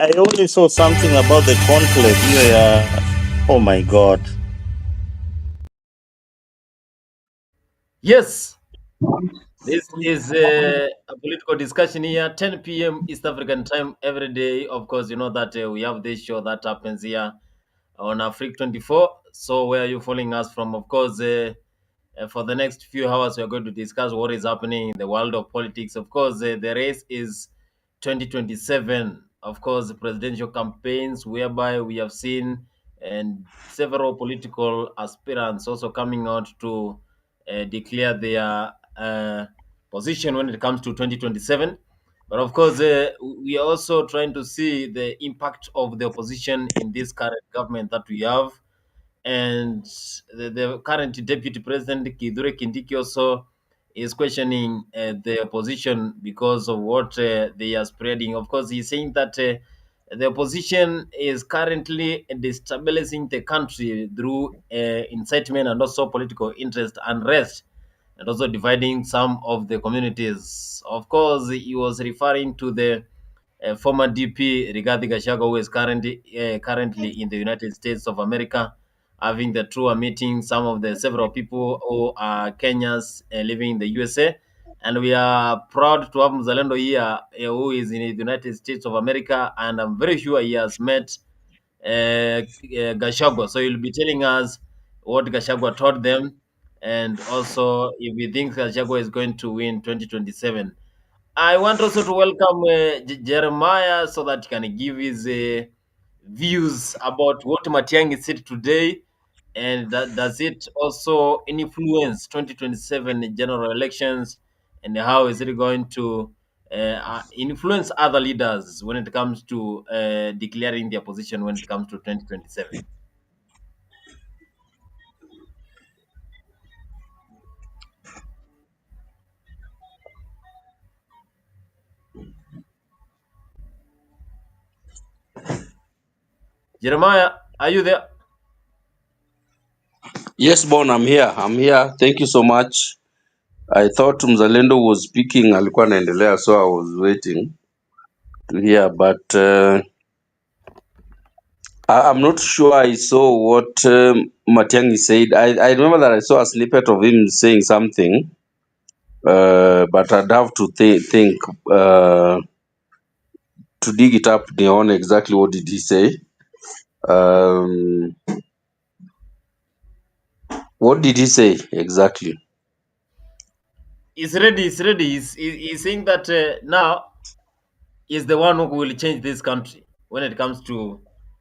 I only saw something about the conclave here. Oh my God. Yes, this is a political discussion here, 10 p.m. East African time every day. Of course, you know that we have this show that happens here on Afrique 24. So, where are you following us from? Of course, for the next few hours, we are going to discuss what is happening in the world of politics. Of course, the race is 2027. Of course, the presidential campaigns, whereby we have seen and several political aspirants also coming out to declare their position when it comes to 2027. But of course, we are also trying to see the impact of the opposition in this current government that we have, and the current deputy president Kithure Kindiki also is questioning the opposition because of what they are spreading. Of course, he's saying that the opposition is currently destabilizing the country through incitement and also political interest, unrest, and also dividing some of the communities. Of course, he was referring to the former DP Rigathi Gachagua, who is currently in the United States of America, having the tour meeting some of the several people who are Kenyans living in the USA. And we are proud to have Mzalendo here, who is in the United States of America, and I'm very sure he has met Gashagwa. So he'll be telling us what Gashagwa taught them, and also if he thinks Gashagwa is going to win 2027. I want also to welcome Jeremiah so that he can give his views about what Matiang'i said today, and does it also influence 2027 general elections, and how is it going to influence other leaders when it comes to declaring their position when it comes to 2027? Jeremiah, are you there? Yes, Bon, I'm here. I'm here. Thank you so much. I thought Mzalendo was speaking, alikuwa anaendelea, so I was waiting to hear. But I'm not sure I saw what Matiang'i said. I remember that I saw a snippet of him saying something, but I'd have to think to dig it up on exactly what did he say. Um, what did he say exactly? He's ready. He's ready. He's saying that now is the one who will change this country when it comes to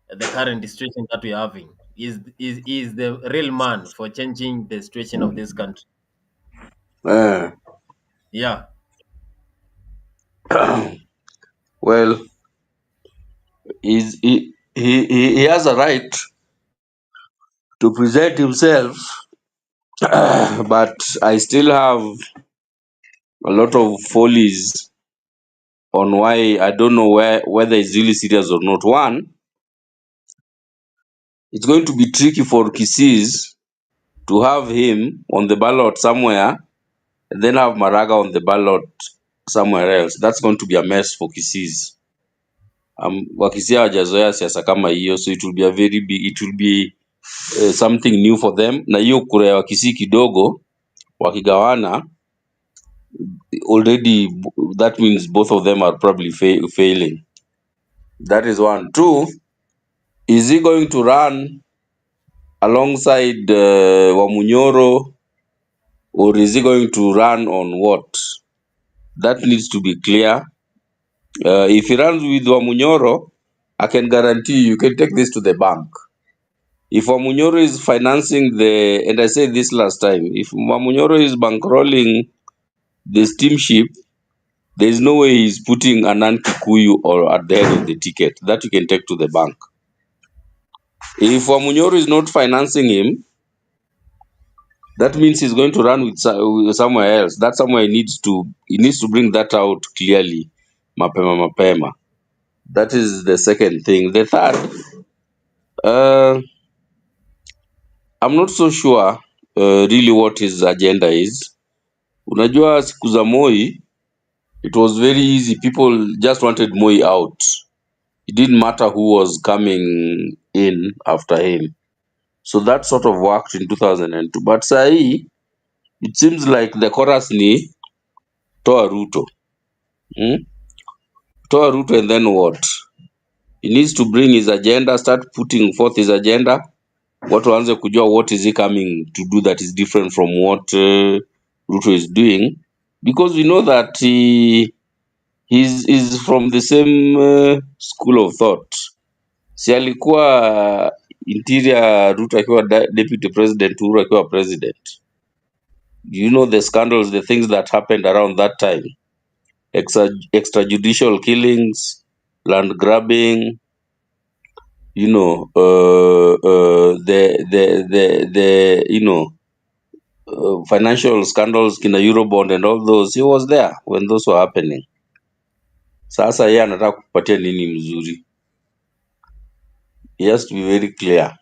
the current situation that we're having. Is the real man for changing the situation of this country. Uh, Yeah. well, he has a right to present himself, but I still have a lot of follies on why I don't know whether he's really serious or not. One, it's going to be tricky for Kisses to have him on the ballot somewhere and then have Maraga on the ballot somewhere else. That's going to be a mess for Kisses. Wakisia hawajazoea siasa kama hiyo, so it will be a very big, it will be something new for them. Na hiyo kura ya Wakisii kidogo wakigawana already, that means both of them are probably failing. That is one. Two, is he going to run alongside Wamunyoro, or is he going to run on what? That needs to be clear. If he runs with Wamunyoro, I can guarantee you can take this to the bank. If Wamunyoro is financing and I said this last time, if Wamunyoro is bankrolling the steamship, there is no way he's putting Anan Kikuyu or at the head of the ticket. That you can take to the bank. If Wamunyoro is not financing him, that means he's going to run with somewhere else. That somewhere he needs to bring that out clearly. Mapema. That is the second thing. The third, I'm not so sure really what his agenda is. Unajua siku za Moi, it was very easy. People just wanted Moi out. It didn't matter who was coming in after him. So that sort of worked in 2002. But sahi, it seems like the chorus ni Toa Ruto. Hmm? Toa Ruto, and then what? He needs to bring his agenda, start putting forth his agenda. Watu waanze kujua what is he coming to do that is different from what Ruto is doing, because we know that he's from the same school of thought. Si alikuwa interior Ruto akiwa deputy president, Uhuru akiwa president. You know the scandals, the things that happened around that time, extrajudicial killings, land grabbing, financial scandals, kina Eurobond and all those. He was there when those were happening. Sasa yeye anataka kupatia nini mzuri? He has to be very clear.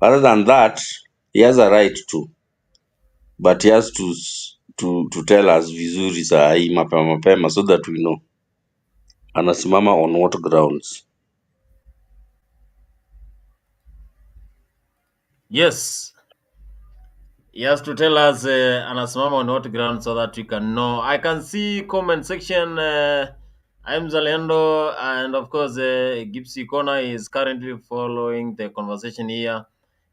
Other than that, he has a right to, but he has to tell us vizuri saa hii mapema so that we know anasimama on what grounds. Yes, he has to tell us anasimama on what ground so that we can know. I can see comment section. I'm Zalendo, and of course, Gipsy Kona is currently following the conversation here.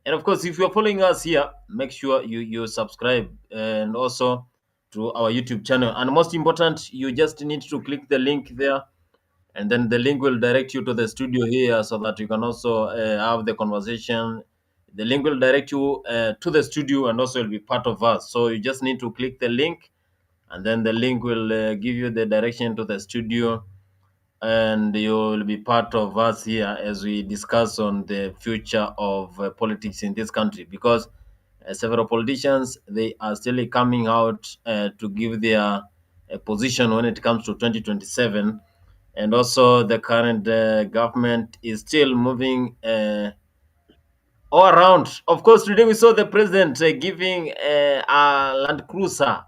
And of course, if you're following us here, make sure you subscribe and also to our YouTube channel. And most important, you just need to click the link there, and then the link will direct you to the studio here so that you can also have the conversation. The link will direct you to the studio and also will be part of us. So you just need to click the link, and then the link will give you the direction to the studio, and you will be part of us here as we discuss on the future of politics in this country, because several politicians, they are still coming out to give their position when it comes to 2027. And also the current government is still moving all around. Of course, today we saw the president giving a Land Cruiser.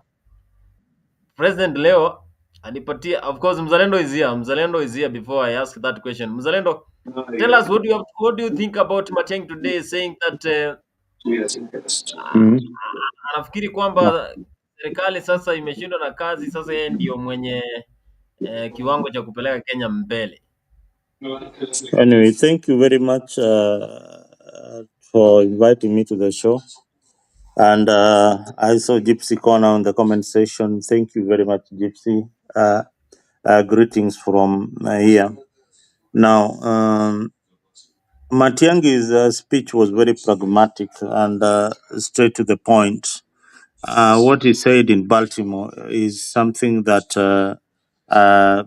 President leo alipatia, of course, Mzalendo is here. Mzalendo is here. Before I ask that question, Mzalendo, tell us what do you think about Matiang'i today saying that Mm. anafikiri kwamba serikali sasa imeshindwa na kazi, sasa yeye ndio mwenye kiwango cha kupeleka Kenya mbele. Anyway, thank you very much for inviting me to the show. And I saw Gypsy Corner on the comment section. Thank you very much, Gypsy. Greetings from here. Now, Matiang'i's speech was very pragmatic and straight to the point. What he said in Baltimore is something that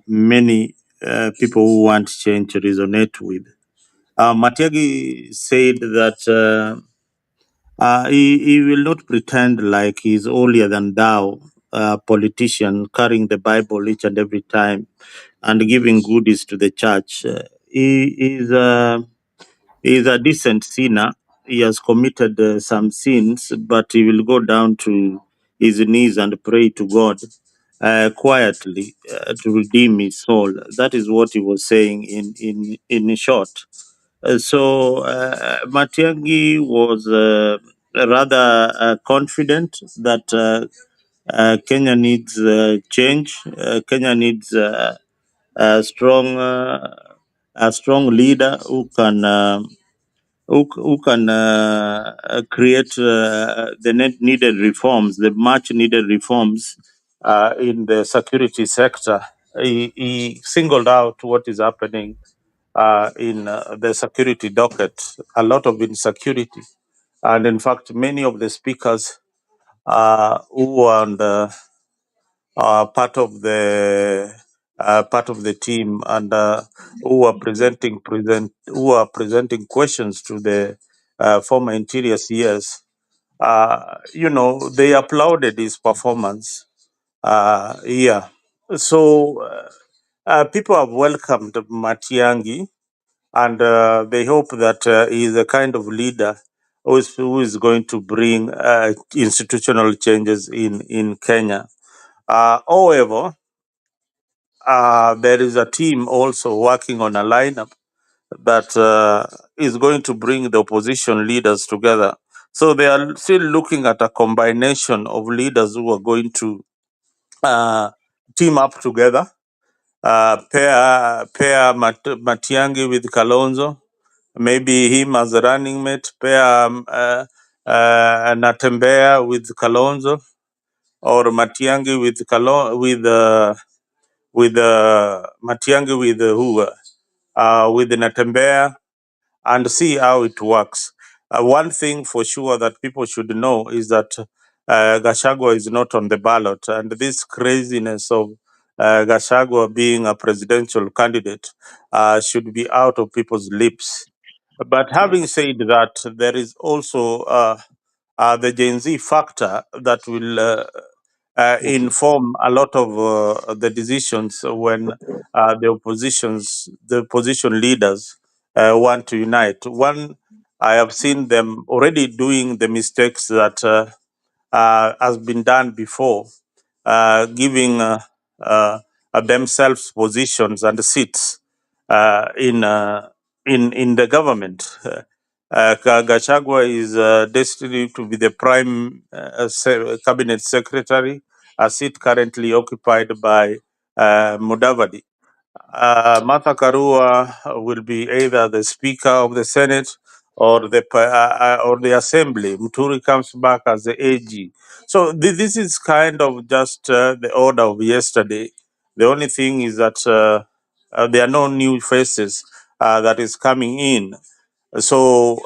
many people who want change resonate with. Matiang'i said that he will not pretend like he's holier than thou politician carrying the Bible each and every time and giving goodies to the church. He is a decent sinner. He has committed some sins, but he will go down to his knees and pray to God quietly to redeem his soul. That is what he was saying in short. So Matiang'i was rather confident that Kenya needs change. Kenya needs a strong leader who can create the needed reforms, the much needed reforms in the security sector. He singled out what is happening in the security docket, a lot of insecurity. And in fact, many of the speakers who are on the part of the team and who are presenting questions to the former interior CS, they applauded his performance here. So people have welcomed Matiang'i, and they hope that he is the kind of leader who is going to bring institutional changes in Kenya. However, there is a team also working on a lineup that is going to bring the opposition leaders together. So they are still looking at a combination of leaders who are going to team up together, pair Matiangi with Kalonzo, maybe him as a running mate, pair Natembea with Kalonzo, or Matiangi with Matiangi with who with Natembea, and see how it works. One thing for sure that people should know is that Gachagua is not on the ballot, and this craziness of Gachagua being a presidential candidate should be out of people's lips. But having said that, there is also the Gen Z factor that will inform a lot of the decisions when the opposition leaders want to unite. One, I have seen them already doing the mistakes that has been done before, giving themselves positions and seats in the government. Gachagua is destined to be the prime cabinet secretary, a seat currently occupied by Mudavadi. Martha Karua will be either the Speaker of the Senate or the Assembly. Muturi comes back as the AG. So this is kind of just the order of yesterday. The only thing is that there are no new faces that is coming in. So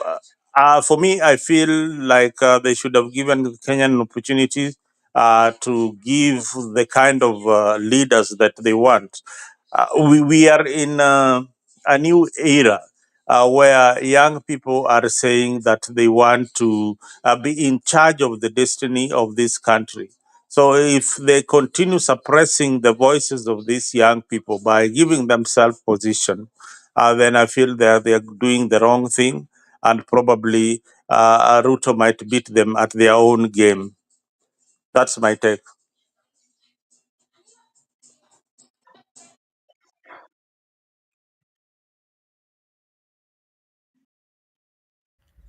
for me, I feel like they should have given Kenyan opportunities to give the kind of leaders that they want. We are in a new era where young people are saying that they want to be in charge of the destiny of this country. So if they continue suppressing the voices of these young people by giving themselves position, then I feel that they are doing the wrong thing, and probably Ruto might beat them at their own game. That's my take.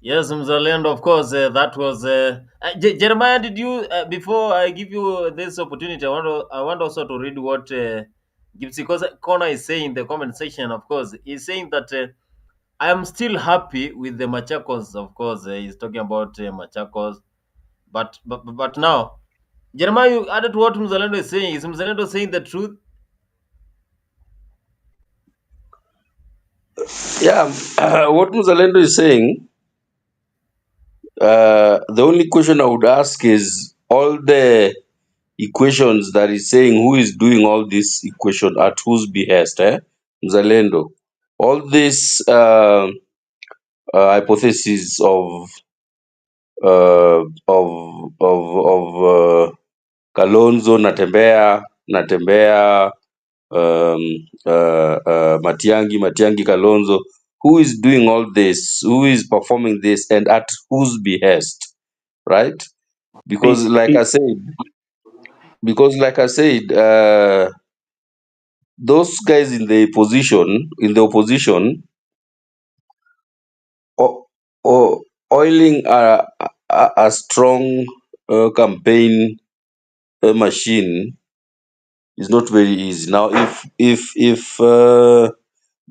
Yes, Mzalendo, of course, that was Jeremiah. Did you before I give you this opportunity? I want also to read what Gypsy Corner is saying in the comment section. Of course, he's saying that I am still happy with the Machakos. Of course, he's talking about Machakos, but now, Jeremiah, you added what Mzalendo is saying. Is Mzalendo saying the truth? Yeah, what Muzalendo is saying, the only question I would ask is all the equations that is saying who is doing all this equation at whose behest, Mzalendo. All this hypothesis of Kalonzo Natembea, Matiangi Kalonzo. Who is doing all this? Who is performing this, and at whose behest? Right? Because, like I said, those guys in the opposition, o- oiling a strong campaign machine is not very easy. Now, if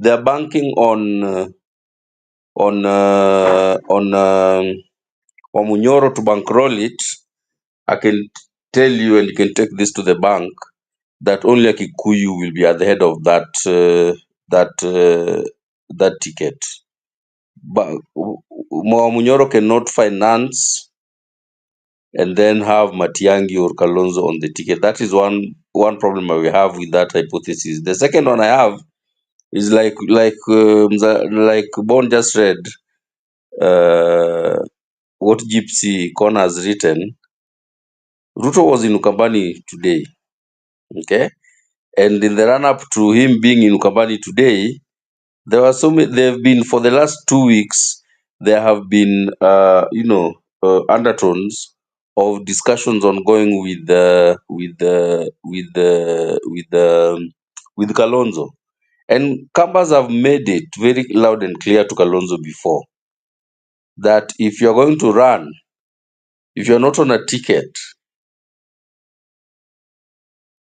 they're banking on Wamunyoro to bankroll it, I can tell you, and you can take this to the bank, that only a Kikuyu will be at the head of that ticket. But Wamunyoro cannot finance and then have Matiangi or Kalonzo on the ticket. That is one problem we have with that hypothesis. The second one I have is like Bon just read what Gypsy Corner has written. Ruto was in Ukambani today, okay? And in the run-up to him being in Ukambani today, there were so many. There have been for the last 2 weeks. There have been, undertones of discussions ongoing with with Kalonzo. And Kambas have made it very loud and clear to Kalonzo before that if you're going to run, if you're not on a ticket,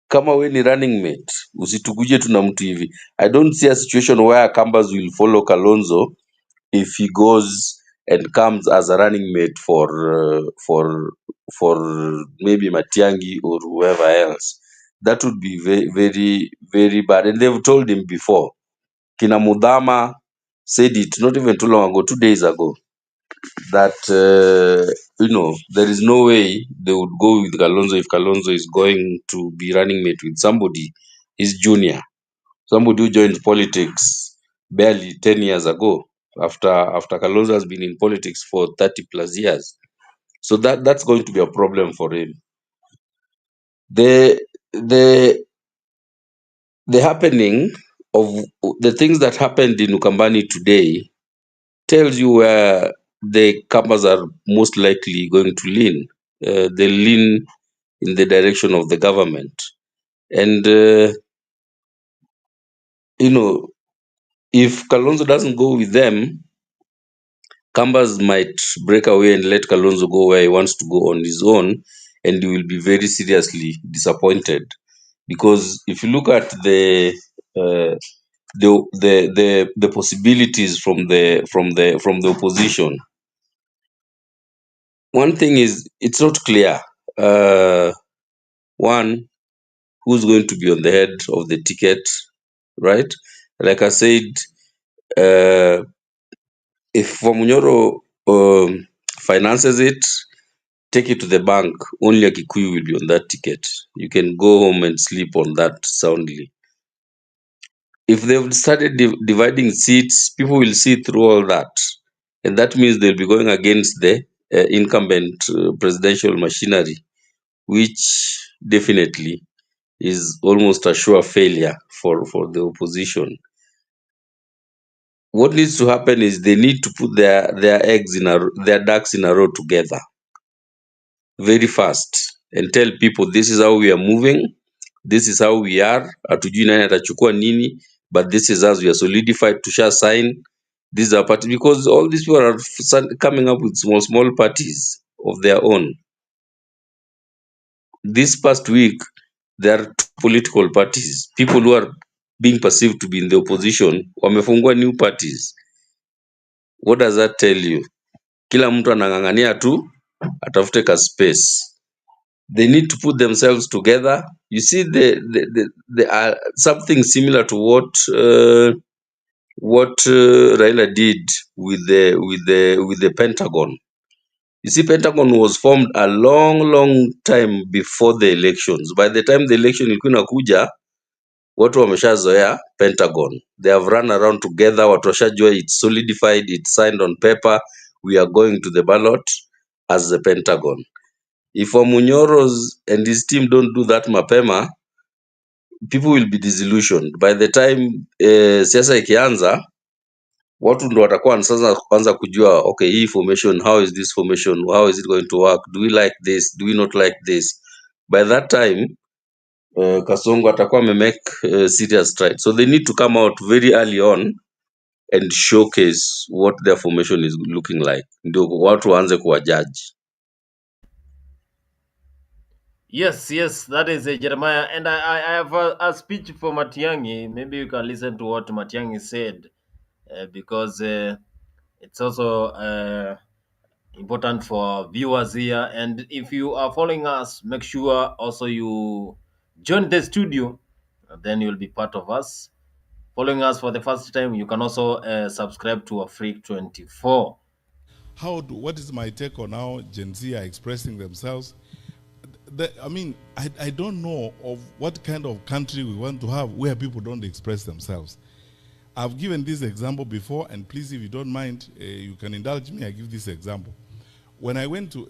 kama we ni running mate, usitukuje tu na mtu hivi. I don't see a situation where Kambas will follow Kalonzo if he goes and comes as a running mate for maybe Matiangi or whoever else. That would be very, very, very bad. And they've told him before. Kina Mudama said it not even too long ago, 2 days ago, that there is no way they would go with Kalonzo if Kalonzo is going to be running mate with somebody, his junior, somebody who joined politics barely 10 years ago, after Kalonzo has been in politics for 30 plus years. So that's going to be a problem for him. The the the happening of the things that happened in Ukambani today tells you where the Kambas are most likely going to lean. They lean in the direction of the government. And, if Kalonzo doesn't go with them, Kambas might break away and let Kalonzo go where he wants to go on his own, and he will be very seriously disappointed. Because if you look at uh, the possibilities from the opposition, one thing is it's not clear. One, who's going to be on the head of the ticket, right? Like I said, if Wamunyoro finances it, take it to the bank, only a Kikuyu will be on that ticket. You can go home and sleep on that soundly. If they've started dividing seats, people will see through all that. And that means they'll be going against the incumbent presidential machinery, which definitely is almost a sure failure for the opposition. What needs to happen is they need to put their ducks in a row together very fast and tell people this is how we are moving, this is how we are, hatujui nani atachukua nini, but this is as we are solidified, tusha sign, these are parties, because all these people are coming up with small parties of their own. This past week, there are two political parties, people who are being perceived to be in the opposition, wamefungua new parties. What does that tell you? Kila mtu anang'ang'ania tu atafute ka space. They need to put themselves together. You see, the something similar to what Raila did with the Pentagon. You see, Pentagon was formed a long time before the elections. By the time the election ilikuwa inakuja, watu wameshazoea Pentagon. They have run around together, watu washajua it's solidified, it's signed on paper, we are going to the ballot as the Pentagon. If Wamunyoros and his team don't do that mapema, people will be disillusioned. By the time siasa ikianza, watu ndo watakuwa sasa kwanza kujua, okay, hii formation, how is this formation, how is it going to work, do we like this, do we not like this? By that time, Kasongo atakuwa amemake serious strides. So they need to come out very early on and showcase what their formation is looking like. Ndio watu waanze kuwa judge. Yes, that is Jeremiah. And I have a speech for Matiangi. Maybe you can listen to what Matiangi said, because it's also important for viewers here. And if you are following us, make sure also you join the studio, then you'll be part of us. Following us for the first time, you can also subscribe to Afrique 24. What is my take on how Gen Z are expressing themselves? I don't know of what kind of country we want to have where people don't express themselves. I've given this example before, and please, if you don't mind, you can indulge me, I give this example. When I went to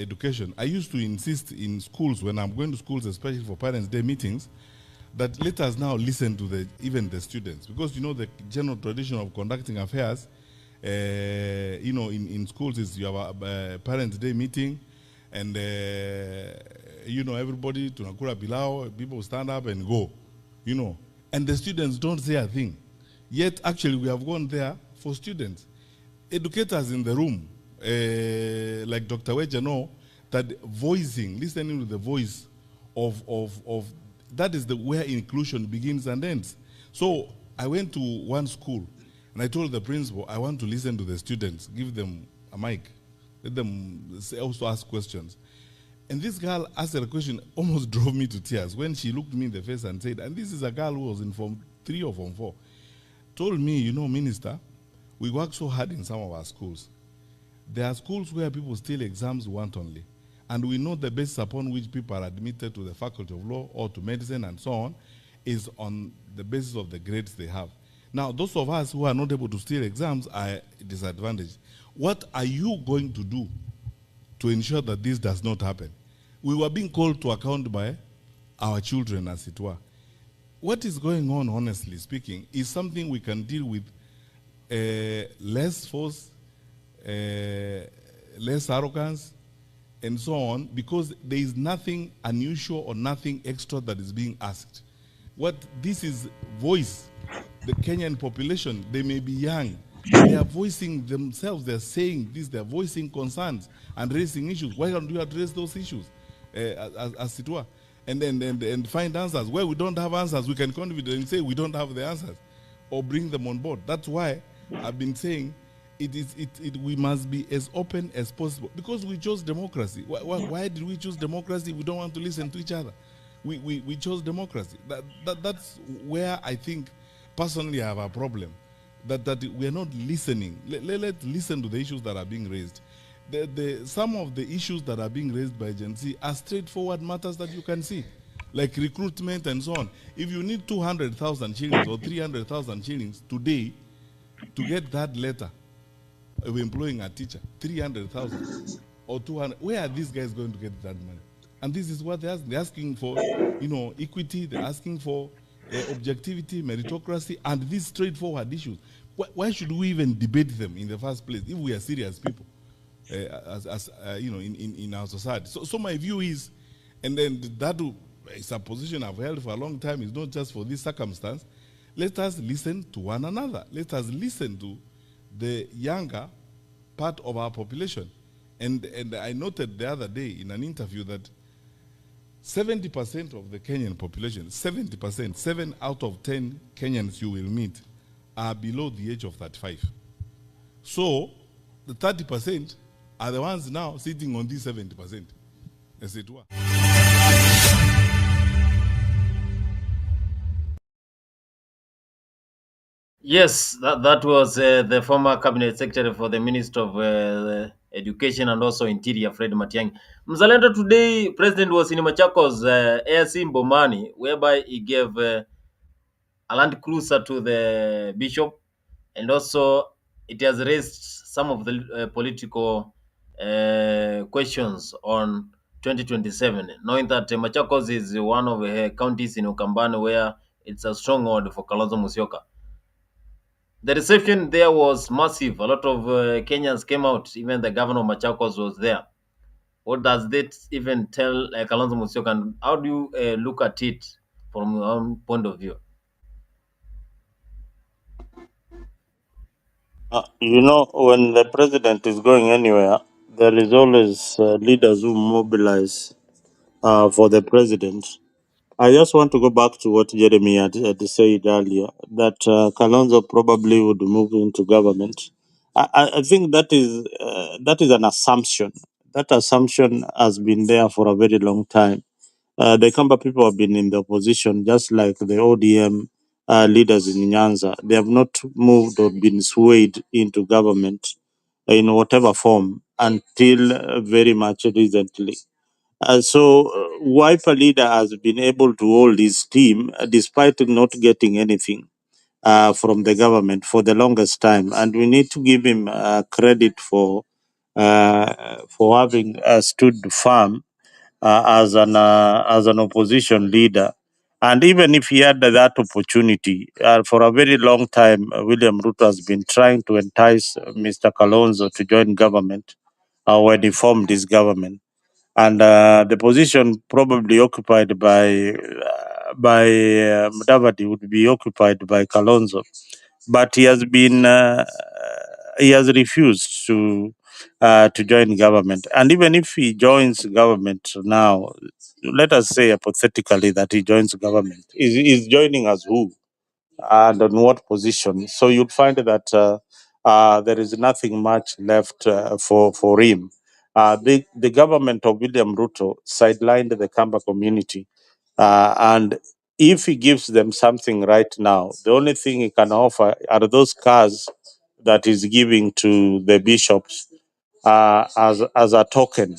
education, I used to insist in schools, when I'm going to schools, especially for Parents' Day meetings, that let us now listen to even the students. Because, the general tradition of conducting affairs, in schools is you have a Parents' Day meeting, and everybody tunakula pilau, people stand up and go, and the students don't say a thing. Yet, actually, we have gone there for students. Educators in the room, like Dr. Weja, know that listening to the voice of that is where inclusion begins and ends. So I went to one school and I told the principal, I want to listen to the students, give them a mic, let them also ask questions. And this girl asked a question, almost drove me to tears when she looked me in the face and said, and this is a girl who was in Form 3 or Form 4, told me, you know, Minister, we work so hard in some of our schools. There are schools where people steal exams wantonly. And we know the basis upon which people are admitted to the Faculty of Law or to medicine and so on is on the basis of the grades they have. Now, those of us who are not able to steal exams are disadvantaged. What are you going to do to ensure that this does not happen? We were being called to account by our children, as it were. What is going on, honestly speaking, is something we can deal with less force, less arrogance, and so on, because there is nothing unusual or nothing extra that is being asked. What this is voice, the Kenyan population, they may be young, they are voicing themselves, they're saying this, they're voicing concerns and raising issues. Why don't you address those issues, as it were? And find answers. Where we don't have answers, we can confidently say we don't have the answers, or bring them on board. That's why I've been saying we must be as open as possible, because we chose democracy. Why did we choose democracy? We don't want to listen to each other. We chose democracy. That's where I think, personally, I have a problem. That we are not listening. Let's listen to the issues that are being raised. Some of the issues that are being raised by Gen Z are straightforward matters that you can see, like recruitment and so on. If you need 200,000 shillings or 300,000 shillings today to get that letter of employing a teacher, 300,000 or 200, where are these guys going to get that money? And this is what they're asking. They're asking for, equity. They're asking for objectivity, meritocracy, and these straightforward issues. Why should we even debate them in the first place if we are serious people? In our society. So my view is, and then that is a position I've held for a long time, is not just for this circumstance. Let us listen to one another. Let us listen to the younger part of our population. And I noted the other day in an interview that 70% of the Kenyan population, 70%, 7 out of 10 Kenyans you will meet are below the age of 35. So the 30% are the ones now sitting on these 70%, as it were. Yes, that was the former cabinet secretary for the Minister of Education and also Interior, Fred Matiang'i. Mzalendo, today, President was in Machakos AIC Mbomani, whereby he gave a land cruiser to the bishop, and also it has raised some of the political questions on 2027, knowing that Machakos is one of the counties in Ukambani where it's a stronghold for Kalonzo Musyoka. The reception there was massive. A lot of Kenyans came out. Even the governor of Machakos was there. What does that even tell Kalonzo Musyoka? And how do you look at it from your own point of view? When the president is going anywhere, there is always leaders who mobilize for the president. I just want to go back to what Jeremy had said earlier, that Kalonzo probably would move into government. I think that is an assumption. That assumption has been there for a very long time. The Kamba people have been in the opposition, just like the ODM leaders in Nyanza. They have not moved or been swayed into government in whatever form until very much recently. Wiper leader has been able to hold his team despite not getting anything from the government for the longest time, and we need to give him credit for having stood firm as an opposition leader. And even if he had that opportunity, for a very long time, William Ruto has been trying to entice Mr. Kalonzo to join government when he formed his government. And the position probably occupied by Mudavadi would be occupied by Kalonzo, but he has refused to join government. And even if he joins government now, let us say hypothetically that he joins government, is joining as who and on what position? So you'll find that there is nothing much left for him. The government of William Ruto sidelined the Kamba community, and if he gives them something right now, the only thing he can offer are those cars that he's giving to the bishops as a token,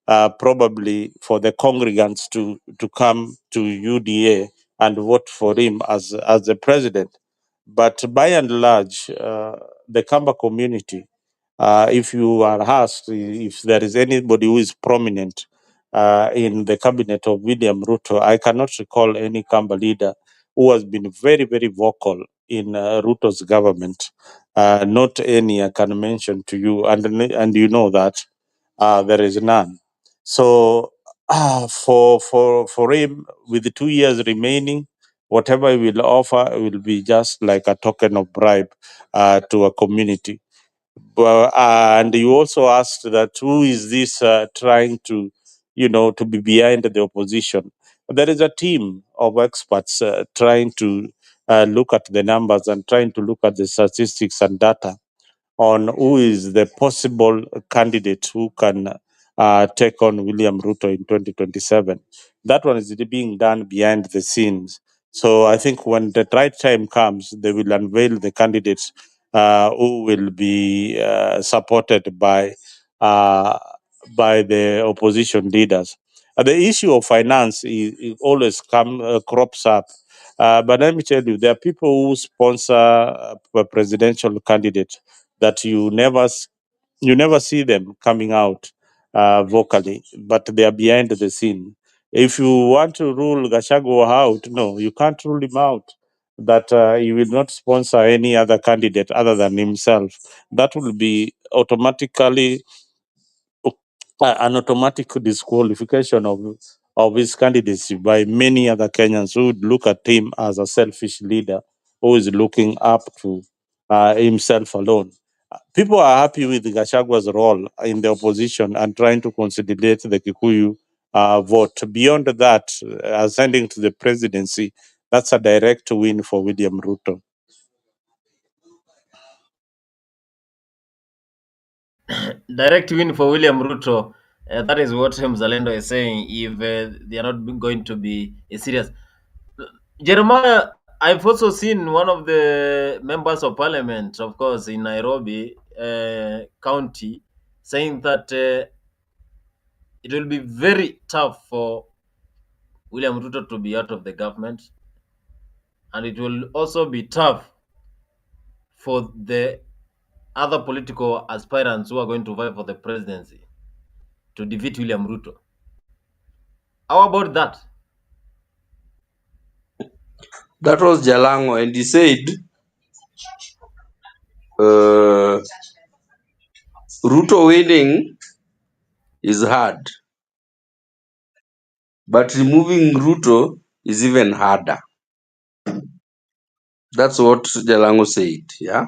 probably for the congregants to come to UDA and vote for him as the president. But by and large, the Kamba community, if you are asked if there is anybody who is prominent in the cabinet of William Ruto, I cannot recall any Kamba leader who has been very, very vocal in Ruto's government. Not any I can mention to you, and you know that there is none. So for him, with 2 years remaining, whatever he will offer will be just like a token of bribe to a community. And you also asked that who is this trying to, to be behind the opposition? There is a team of experts trying to look at the numbers and trying to look at the statistics and data on who is the possible candidate who can take on William Ruto in 2027. That one is being done behind the scenes. So I think when the right time comes, they will unveil the candidates who will be supported uh, by the opposition leaders. The issue of finance is always crops up. But let me tell you, there are people who sponsor a presidential candidate that you never see them coming out vocally, but they are behind the scene. If you want to rule Gachagua out, no, you can't rule him out. That he will not sponsor any other candidate other than himself. That will be automatically an automatic disqualification of his candidacy by many other Kenyans who would look at him as a selfish leader who is looking up to himself alone. People are happy with Gashagua's role in the opposition and trying to consolidate the Kikuyu vote. Beyond that, ascending to the presidency, that's a direct win for William Ruto. Direct win for William Ruto. That is what Mzalendo is saying. If they are not going to be serious, Jeremiah, I've also seen one of the members of parliament, of course, in Nairobi County, saying that it will be very tough for William Ruto to be out of the government, and it will also be tough for the other political aspirants who are going to vie for the presidency to defeat William Ruto. How about that? That was Jalango, and he said uh, Ruto winning is hard, but removing Ruto is even harder. That's what Jalango said. Yeah,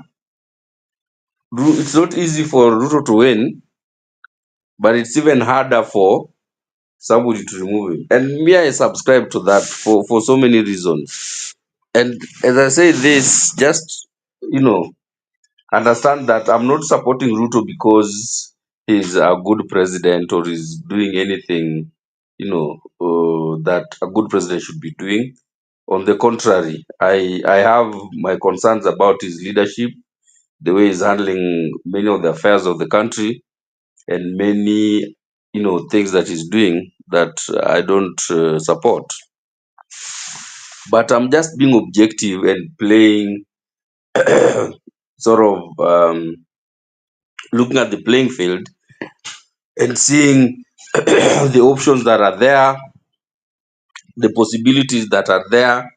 it's not easy for Ruto to win, but it's even harder for somebody to remove him. And me, I subscribe to that for so many reasons. And as I say this, just understand that I'm not supporting Ruto because he's a good president or is doing anything, that a good president should be doing. On the contrary, I have my concerns about his leadership, the way he's handling many of the affairs of the country, and many, things that he's doing that I don't support. But I'm just being objective and playing sort of looking at the playing field and seeing the options that are there, the possibilities that are there,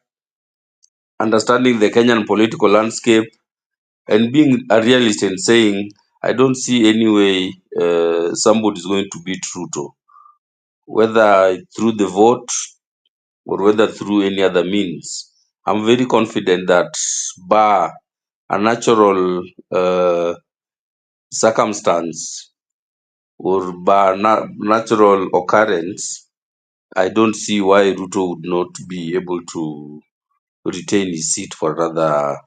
understanding the Kenyan political landscape, and being a realist and saying, I don't see any way somebody is going to beat Ruto, whether through the vote or whether through any other means. I'm very confident that bar a natural circumstance or bar natural occurrence, I don't see why Ruto would not be able to retain his seat for another,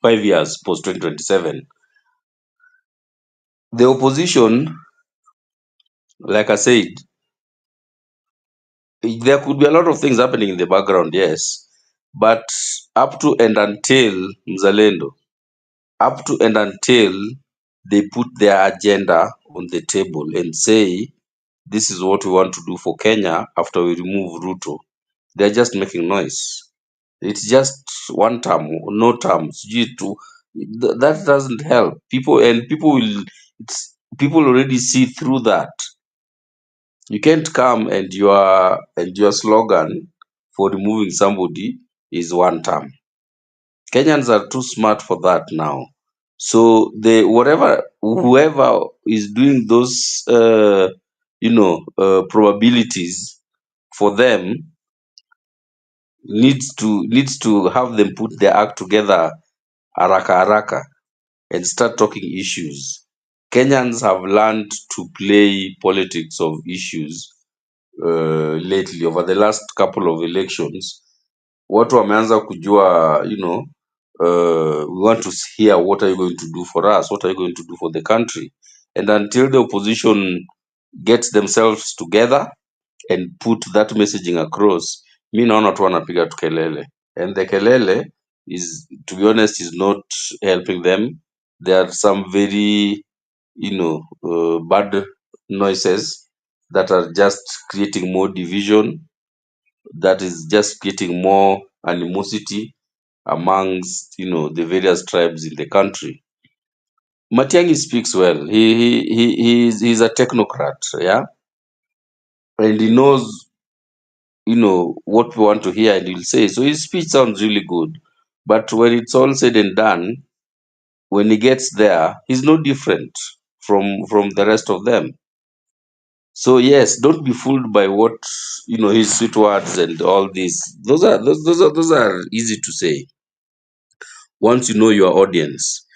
5 years post 2027. The opposition, like I said, there could be a lot of things happening in the background, yes, but up to and until Mzalendo, up to and until they put their agenda on the table and say, this is what we want to do for Kenya after we remove Ruto, they're just making noise. It's just one term, no terms. That doesn't help people, and people already see through that. You can't come and your slogan for removing somebody is one term. Kenyans are too smart for that now. So whoever is doing those probabilities for them needs to have them put their act together haraka haraka and start talking issues. Kenyans have learned to play politics of issues lately over the last couple of elections. Watu wameanza kujua, we want to hear what are you going to do for us, what are you going to do for the country. And until the opposition gets themselves together and put that messaging across, mi naona tu wanapiga tu kelele, and the kelele is, to be honest, is not helping them. There are some very bad noises that are just creating more division, that is just creating more animosity amongst the various tribes in the country. Matiang'i speaks well. He's a technocrat, yeah, and he knows what we want to hear, and he'll say so. His speech sounds really good, but when it's all said and done, when he gets there, he's no different from the rest of them. So yes, don't be fooled by what his sweet words and all this. Those are easy to say once you know your audience.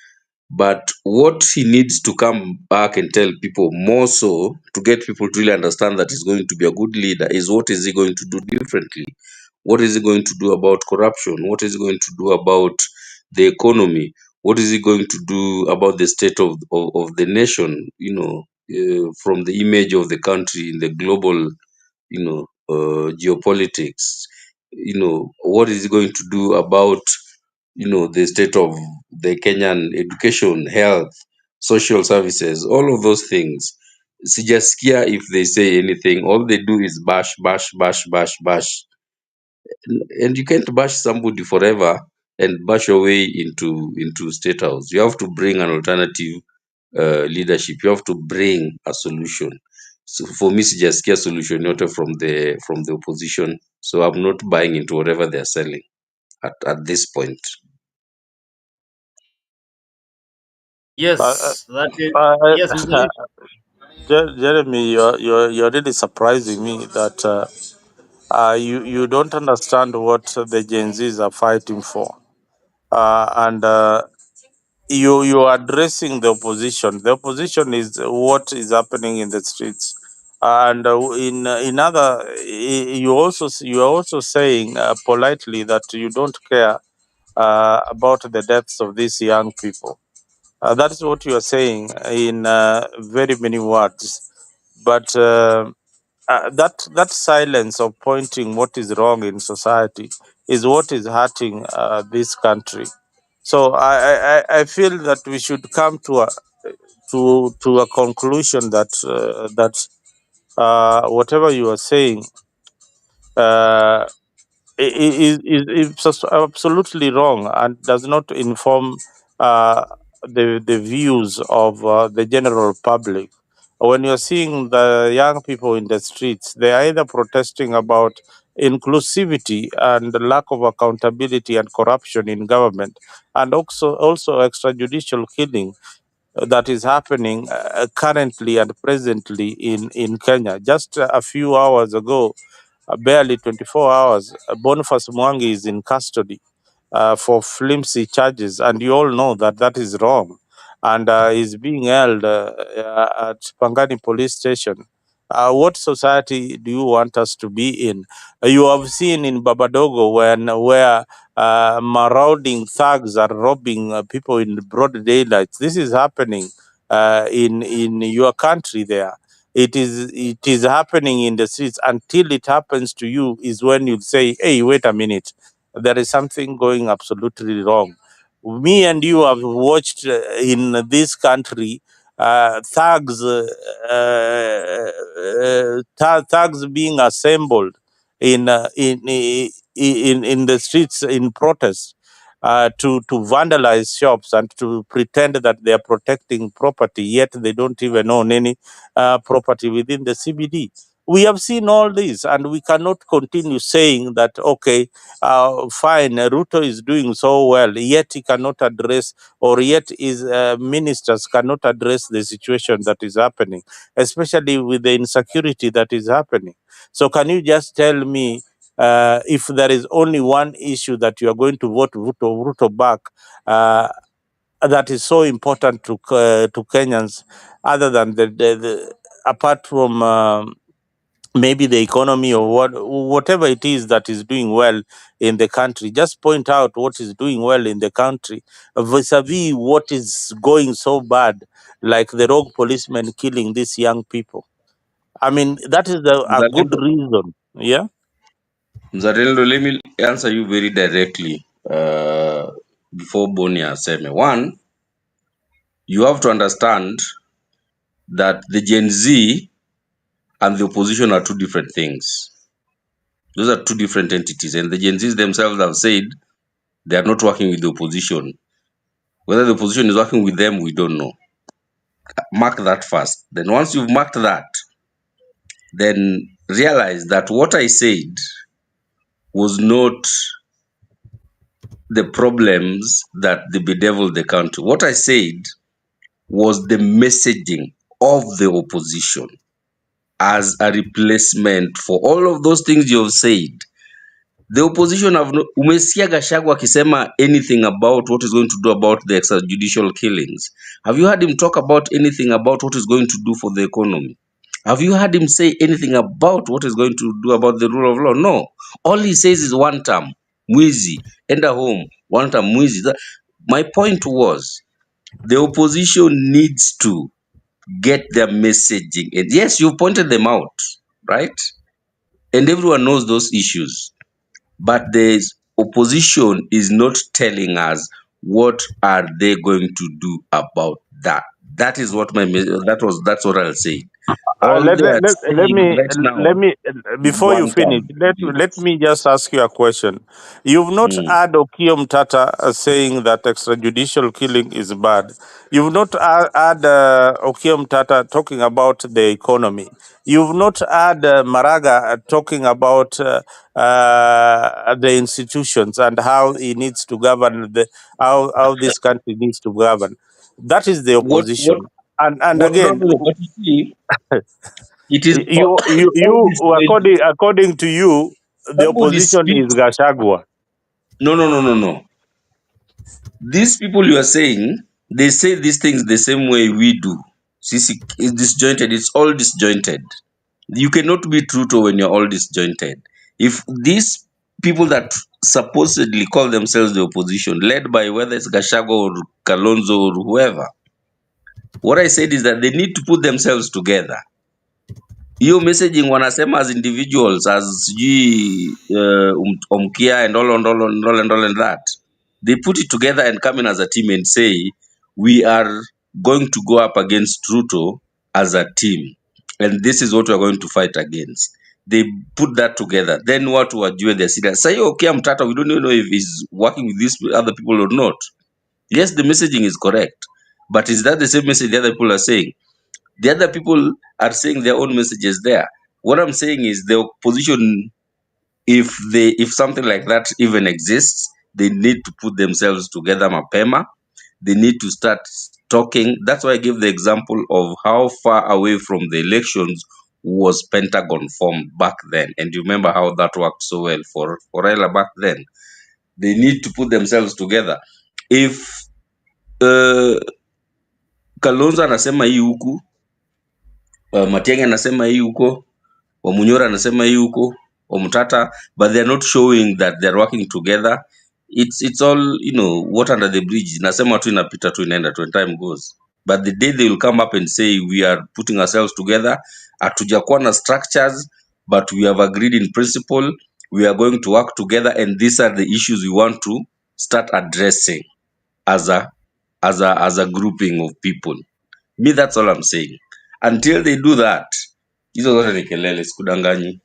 But what he needs to come back and tell people more so to get people to really understand that he's going to be a good leader is, what is he going to do differently? What is he going to do about corruption? What is he going to do about the economy? What is he going to do about the state of the nation, from the image of the country in the global, geopolitics? What is he going to do about the state of the Kenyan education, health, social services, all of those things? Sijasikia if they say anything. All they do is bash, bash, bash, bash, bash. And you can't bash somebody forever and bash your way into state house. You have to bring an alternative leadership. You have to bring a solution. So for me, sijasikia solution yote from the opposition. So I'm not buying into whatever they're selling at this point. Uh, Yes, that is. Yes, uh, Mzee. Jeremy, you're really surprising me that you don't understand what the Gen Zs are fighting for, and you are addressing the opposition. The opposition is what is happening in the streets, and in other, you are also saying politely that you don't care about the deaths of these young people. That is what you are saying in very many words, but. That silence of pointing what is wrong in society is what is hurting this country. So I feel that we should come to a conclusion that whatever you are saying uh, is absolutely wrong and does not inform uh, the views of the general public. When you're seeing the young people in the streets, they are either protesting about inclusivity and the lack of accountability and corruption in government, and also extrajudicial killing that is happening currently and presently in Kenya. Just a few hours ago, barely 24 hours, Boniface Mwangi is in custody for flimsy charges, and you all know that that is wrong, and is being held at Pangani police station. What society do you want us to be in? You have seen in Babadogo where marauding thugs are robbing people in broad daylight. This is happening in your country there. It is happening in the streets. Until it happens to you is when you say, hey, wait a minute, there is something going absolutely wrong. Me and you have watched in this country thugs thugs being assembled in the streets in protest to vandalize shops and to pretend that they are protecting property, yet they don't even own any property within the CBD. We have seen all this, and we cannot continue saying that, okay, fine, Ruto is doing so well, yet he cannot address, or yet his ministers cannot address the situation that is happening, especially with the insecurity that is happening. So, can you just tell me if there is only one issue that you are going to vote Ruto back, that is so important to Kenyans, other than apart from maybe the economy or whatever it is that is doing well in the country, just point out what is doing well in the country vis-a-vis what is going so bad, like the rogue policemen killing these young people. I mean, that is a good reason. Yeah. Mzalendo, let me answer you very directly before Boni aseme. One, you have to understand that the Gen Z and the opposition are two different things. Those are two different entities, and the Gen Zs themselves have said they are not working with the opposition. Whether the opposition is working with them, we don't know. Mark that first. Then once you've marked that, then realize that what I said was not the problems that they bedevil the country. What I said was the messaging of the opposition as a replacement for all of those things you have said. The opposition have no, umesikia Gachagua akisema anything about what is going to do about the extrajudicial killings? Have you heard him talk about anything about what is going to do for the economy? Have you heard him say anything about what is going to do about the rule of law? No. All he says is one term, mwizi, enter home, one term, mwizi. My point was, the opposition needs to get their messaging. And yes, you pointed them out, right? And everyone knows those issues. But the opposition is not telling us what are they going to do about that. That is what that's what I'll say. All Let, they let, are let, let saying me right now let me is before you one finish, term. let me just ask you a question. You've not Mm. heard Okiom Tata saying that extrajudicial killing is bad. You've not heard Okiom Tata talking about the economy. You've not heard Maraga talking about the institutions and how he needs to govern how this country needs to govern. That is the opposition. And No, again, no, no, but you see, it is all you this going. according to you, the Somebody opposition is speaks. Gashagwa. No, no, no, no, no. These people you are saying, they say these things the same way we do. Sisi is disjointed. It's all disjointed. You cannot be true to when you're all disjointed. If these people that supposedly call themselves the opposition, led by whether it's Gashago or Kalonzo or whoever, what I said is that they need to put themselves together. Hiyo messaging wanasema as individuals, as sijui Omkia and all and that, they put it together and come in as a team and say, we are going to go up against Ruto as a team, and this is what we are going to fight against. They put that together. Then what wajue they're serious. Say, okay, Mtata, we don't even know if he's working with these other people or not. Yes, the messaging is correct, but is that the same message the other people are saying? The other people are saying their own messages there. What I'm saying is the opposition, if something like that even exists, they need to put themselves together mapema. They need to start talking. That's why I gave the example of how far away from the elections was Pentagon formed back then. And you remember how that worked so well for Raila back then. They need to put themselves together. If Kalonzo anasema hii huku, Matiang'i anasema hii huko, Wamunyora anasema hii huko, Omutata, but they're not showing that they're working together. It's all, water under the bridge. Nasema tu inapita tu inaenda tu, and time goes. But the day they will come up and say we are putting ourselves together, hatujakuwa na structures, but we have agreed in principle, we are going to work together, and these are the issues we want to start addressing as a grouping of people. Me, that's all I'm saying. Until they do that, hizo zote ni kelele, sikudanganyi.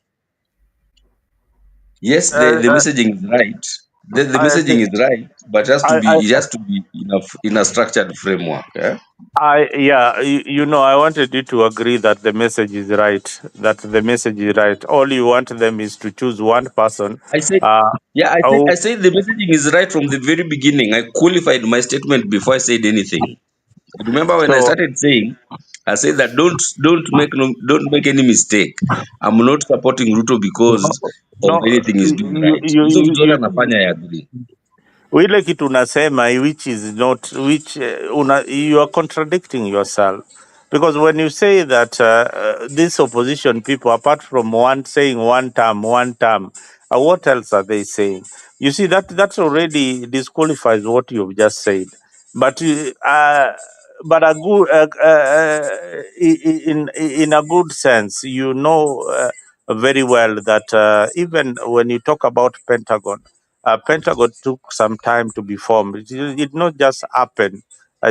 Yes, the messaging is right. The I messaging think is right, but I it has to be in a structured framework. Yeah? yeah, I wanted you to agree that the message is right. That the message is right. All you want them is to choose one person. I said, Uh, yeah, I oh, said the messaging is right from the very beginning. I qualified my statement before I said anything. Remember when I so started saying, I said that don't make any mistake. I'm not supporting Ruto because of no, anything he's doing you, right. you, Hizo vitu zote you, anafanya I agree. ile kitu unasema which is not which you are contradicting yourself, because when you say that these opposition people, apart from one saying one term, what else are they saying? You see, that's already disqualifies what you've just said. But a good in a good sense, very well that even when you talk about Pentagon, Pentagon took some time to be formed. It did not just happen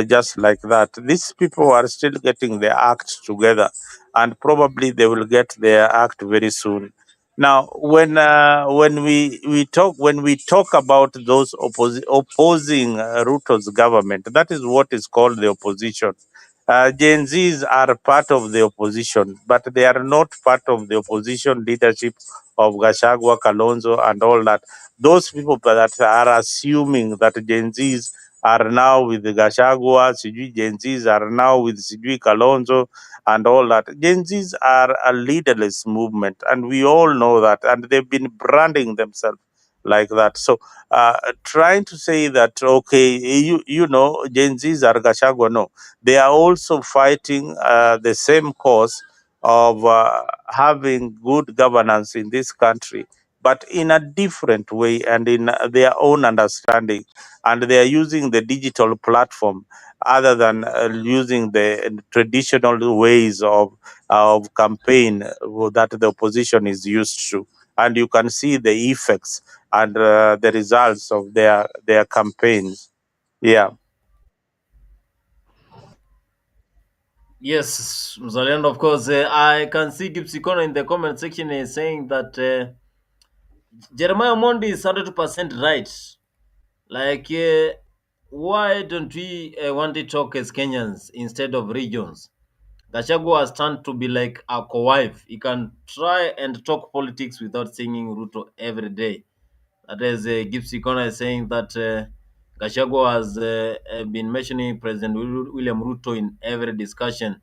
just like that. These people are still getting their act together, and probably they will get their act very soon. Now, when we talk about those opposing Ruto's government, that is what is called the opposition. Gen Zs are part of the opposition, but they are not part of the opposition leadership of Gashagwa, Kalonzo, and all that. Those people that are assuming that Gen Zs are now with the Gashagwa, Sijui Gen Zs are now with Sijui Kalonzo, and all that. Gen Zs are a leaderless movement, and we all know that, and they've been branding themselves like that. So, trying to say that, okay, Gen Zs are Gashagwa, no, they are also fighting the same cause of having good governance in this country, but in a different way and in their own understanding. And they are using the digital platform other than using the traditional ways of campaign that the opposition is used to. And you can see the effects and the results of their campaigns. Yeah. Yes, Mzalendo, of course. I can see Gipsy in the comment section is saying that Jeremiah Mondi is 100% right. Like, why don't we want to talk as Kenyans instead of regions? Gachagua has turned to be like a co-wife. He can try and talk politics without singing Ruto every day. That is, Gipsy Kona is saying that Gachagua has been mentioning President William Ruto in every discussion.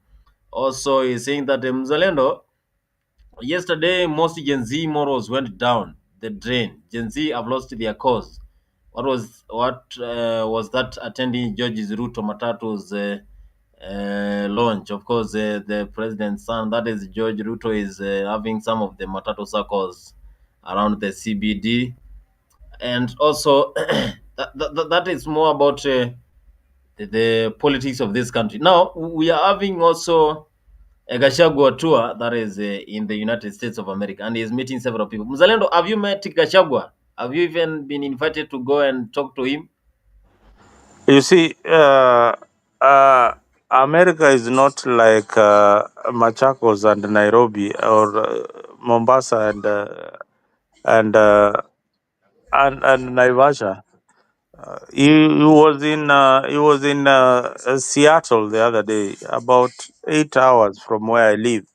Also, he's saying that Mzalendo, yesterday most Gen Z morals went down the drain. Gen Z have lost their cause. What was that attending George's Ruto Matatu's launch? Of course, the president's son, that is George Ruto, is having some of the Matatu circles around the CBD, and also that is more about the politics of this country. Now we are having also a Gachagua tour that is in the United States of America, and he is meeting several people. Mzalendo, have you met Gachagua? Have you even been invited to go and talk to him? You see, America is not like Machakos and Nairobi or Mombasa and and Naivasha. He was in Seattle the other day, about 8 hours from where I live.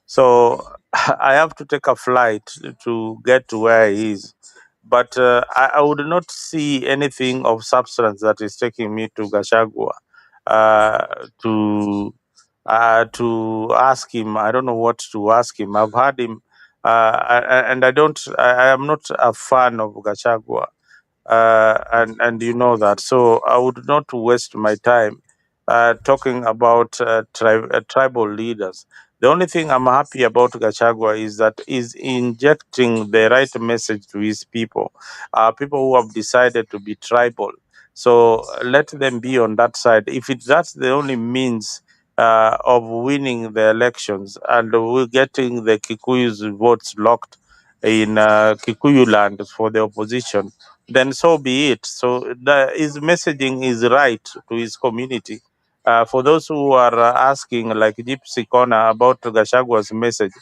So I have to take a flight to get to where he is. But I would not see anything of substance that is taking me to Gashagua to to ask him. I don't know what to ask him. I've had him, and I don't. I am not a fan of Gachagua, and you know that. So I would not waste my time talking about tribal leaders. The only thing I'm happy about Gachagua is that he's injecting the right message to his people, people who have decided to be tribal. So let them be on that side. If that's the only means of winning the elections, and we're getting the Kikuyu's votes locked in Kikuyu land for the opposition, then so be it. So his messaging is right to his community. For those who are asking, like Gypsy Corner, about Gashagua's message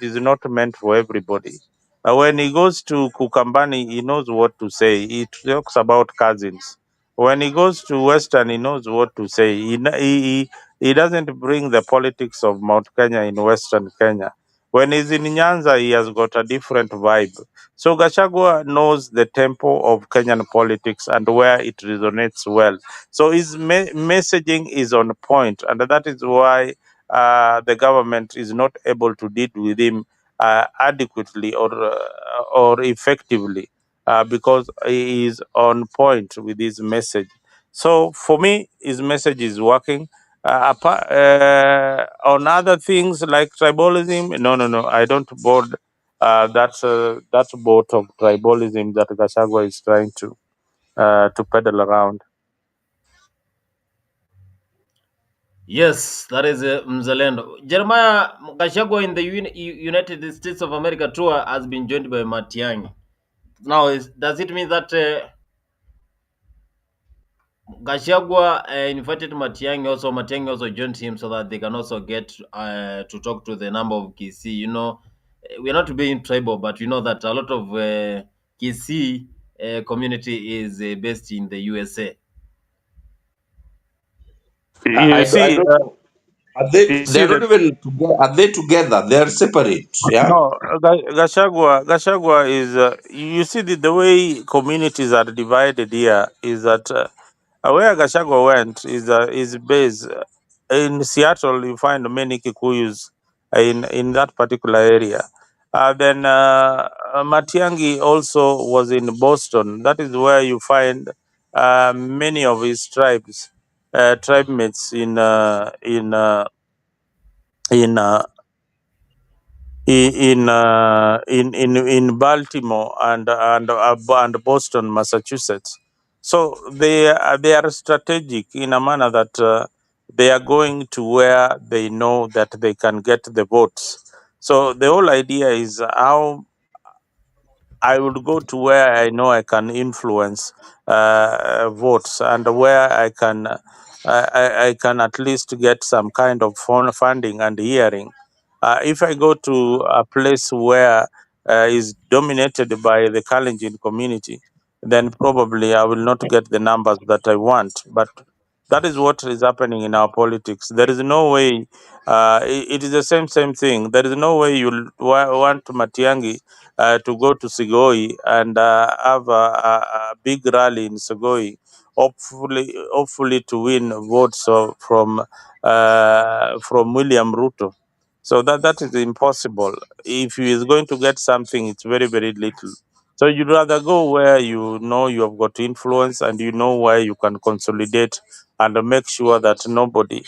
is not meant for everybody. When he goes to Kukambani, he knows what to say. He talks about cousins. When he goes to Western, he knows what to say. He doesn't bring the politics of Mount Kenya in Western Kenya. When he's in Nyanza, he has got a different vibe. So Gachagua knows the tempo of Kenyan politics and where it resonates well. So his messaging is on point, and that is why the government is not able to deal with him adequately or effectively, because he is on point with his message. So for me, his message is working. On other things like tribalism, no, I don't board that boat of tribalism that Gachagua is trying to peddle around. Yes, that is Mzalendo. Jeremiah Gachagua in the United States of America tour has been joined by Matiang'i. Now, does it mean that Gachagua invited Matiang'i also? Matiang'i also joined him so that they can also get to talk to the number of Kisii. You know, we're not being tribal, but you know that a lot of Kisii community is based in the USA. You I see, don't know. Are they? you see They're not that. even together. Are they together? They're separate. Yeah. No, Gashagwa is. You see the way communities are divided here is that where Gashagwa went is based in Seattle. You find many Kikuyus in that particular area. Then Matiangi also was in Boston. That is where you find many of his tribe mates in in Baltimore and Boston, Massachusetts. So they are strategic in a manner that they are going to where they know that they can get the votes. So the whole idea is how I would go to where I know I can influence votes, and where I can at least get some kind of funding and hearing. If I go to a place where is dominated by the Kalenjin community, then probably I will not get the numbers that I want. But that is what is happening in our politics. There is no way. It is the same thing. There is no way you'll want Matiangi to go to Sigoi and have a big rally in Sigoi, hopefully to win votes from William Ruto. So that is impossible. If he is going to get something, it's very little. So you'd rather go where you know you have got influence and you know where you can consolidate and make sure that nobody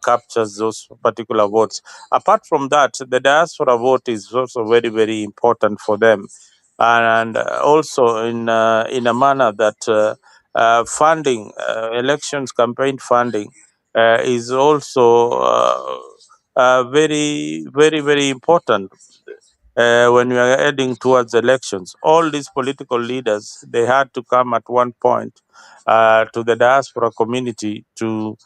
captures those particular votes. Apart from that, the diaspora vote is also very important for them, and also in a manner that funding elections campaign funding is also very important when we are heading towards elections. All these political leaders, they had to come at one point to the diaspora community to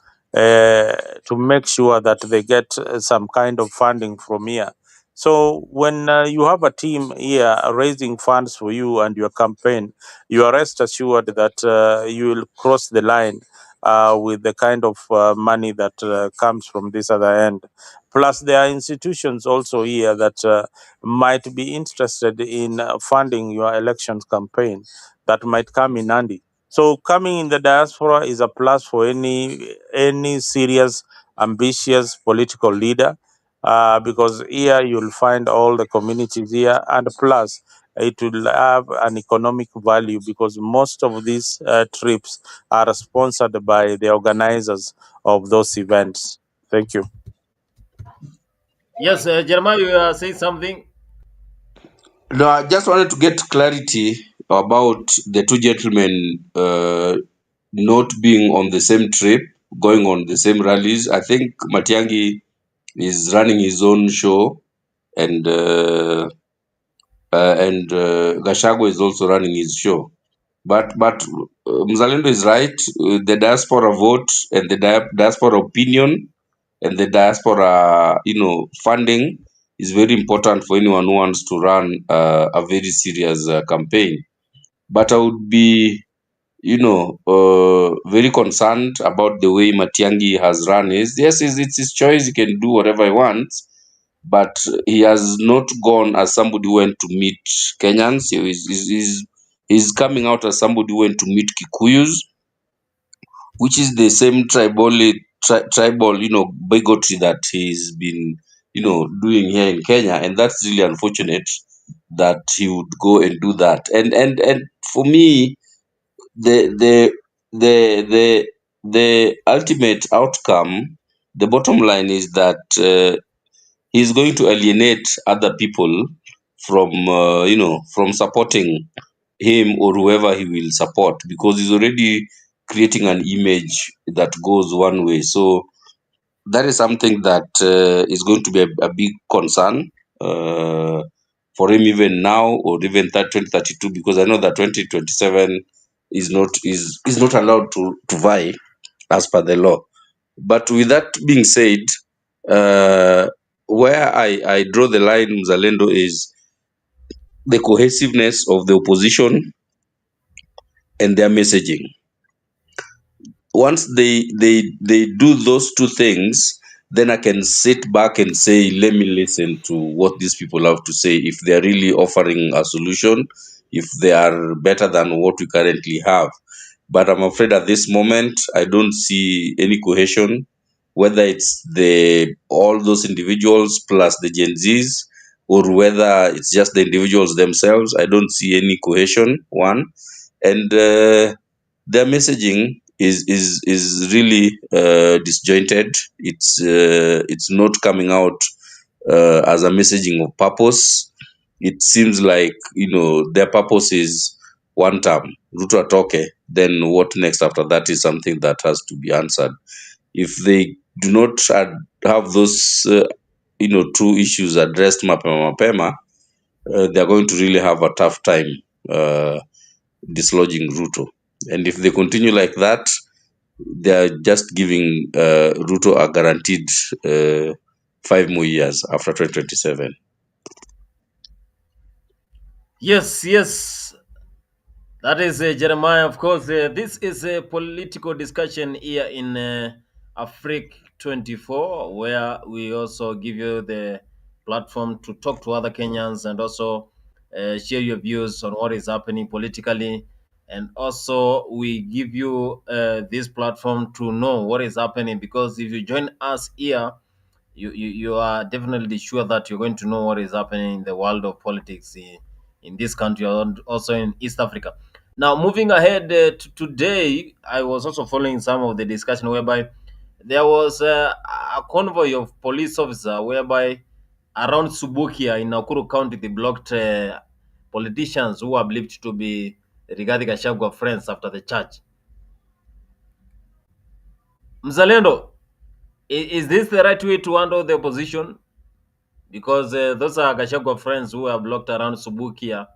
make sure that they get some kind of funding from here. So when you have a team here raising funds for you and your campaign, you are rest assured that you will cross the line with the kind of money that comes from this other end. Plus, there are institutions also here that might be interested in funding your elections campaign that might come in handy. So coming in the diaspora is a plus for any serious ambitious political leader, because here you'll find all the communities here, and plus it will have an economic value because most of these trips are sponsored by the organizers of those events. Thank you. Yes, Jeremiah, you are saying something. No, I just wanted to get clarity about the two gentlemen not being on the same trip, going on the same rallies. I think Matiangi is running his own show, and Gachagua is also running his show. But Mzalendo is right. The diaspora vote and the diaspora opinion and the diaspora, funding is very important for anyone who wants to run a very serious campaign. But I would be, very concerned about the way Matiangi has run his. Yes, it's his choice. He can do whatever he wants, but he has not gone as somebody who went to meet Kenyans. He's coming out as somebody who went to meet Kikuyus, which is the same tribal, bigotry that he's been, doing here in Kenya, and that's really unfortunate that he would go and do that. And for me, the the the the ultimate outcome, the bottom line is that he's going to alienate other people from from supporting him or whoever he will support, because he's already creating an image that goes one way. So that is something that is going to be a big concern for him, even now or even that 2032, because I know that 2027 is not allowed to vie as per the law. But with that being said, where I draw the line, Mzalendo, is the cohesiveness of the opposition and their messaging. Once they do those two things, then I can sit back and say, let me listen to what these people have to say, if they're really offering a solution, if they are better than what we currently have. But I'm afraid at this moment I don't see any cohesion, whether it's the all those individuals plus the Gen Zs, or whether it's just the individuals themselves. I don't see any cohesion, one. And their messaging is really disjointed. It's not coming out as a messaging of purpose. It seems like their purpose is one term, Ruto atoke. Then what next after that is something that has to be answered. If they do not have those two issues addressed mapema, they are going to really have a tough time dislodging Ruto. And if they continue like that, they are just giving Ruto a guaranteed 5 more years after 2027. Yes, that is Jeremiah. Of course, this is a political discussion here in Afrique 24, where we also give you the platform to talk to other Kenyans and also share your views on what is happening politically. And also, we give you this platform to know what is happening, because if you join us here, you are definitely sure that you're going to know what is happening in the world of politics in this country and also in East Africa. Now, moving ahead today, I was also following some of the discussion whereby there was a convoy of police officer whereby around Subukia in Nakuru County they blocked politicians who are believed to be Rigathi Gachagua friends after the church. Mzalendo, is this the right way to handle the opposition? Because those are Gachagua friends who are blocked around Subukia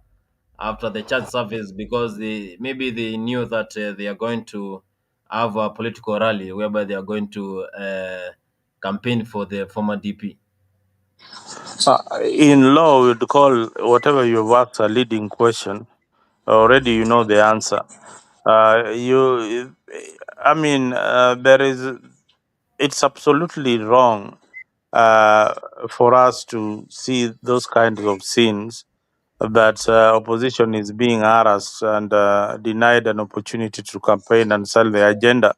after the church service, because maybe they knew that they are going to have a political rally whereby they are going to campaign for the former DP. In law, we'd call whatever you've asked a leading question. Already you know the answer. There is. It's absolutely wrong for us to see those kinds of scenes that opposition is being harassed and denied an opportunity to campaign and sell their agenda.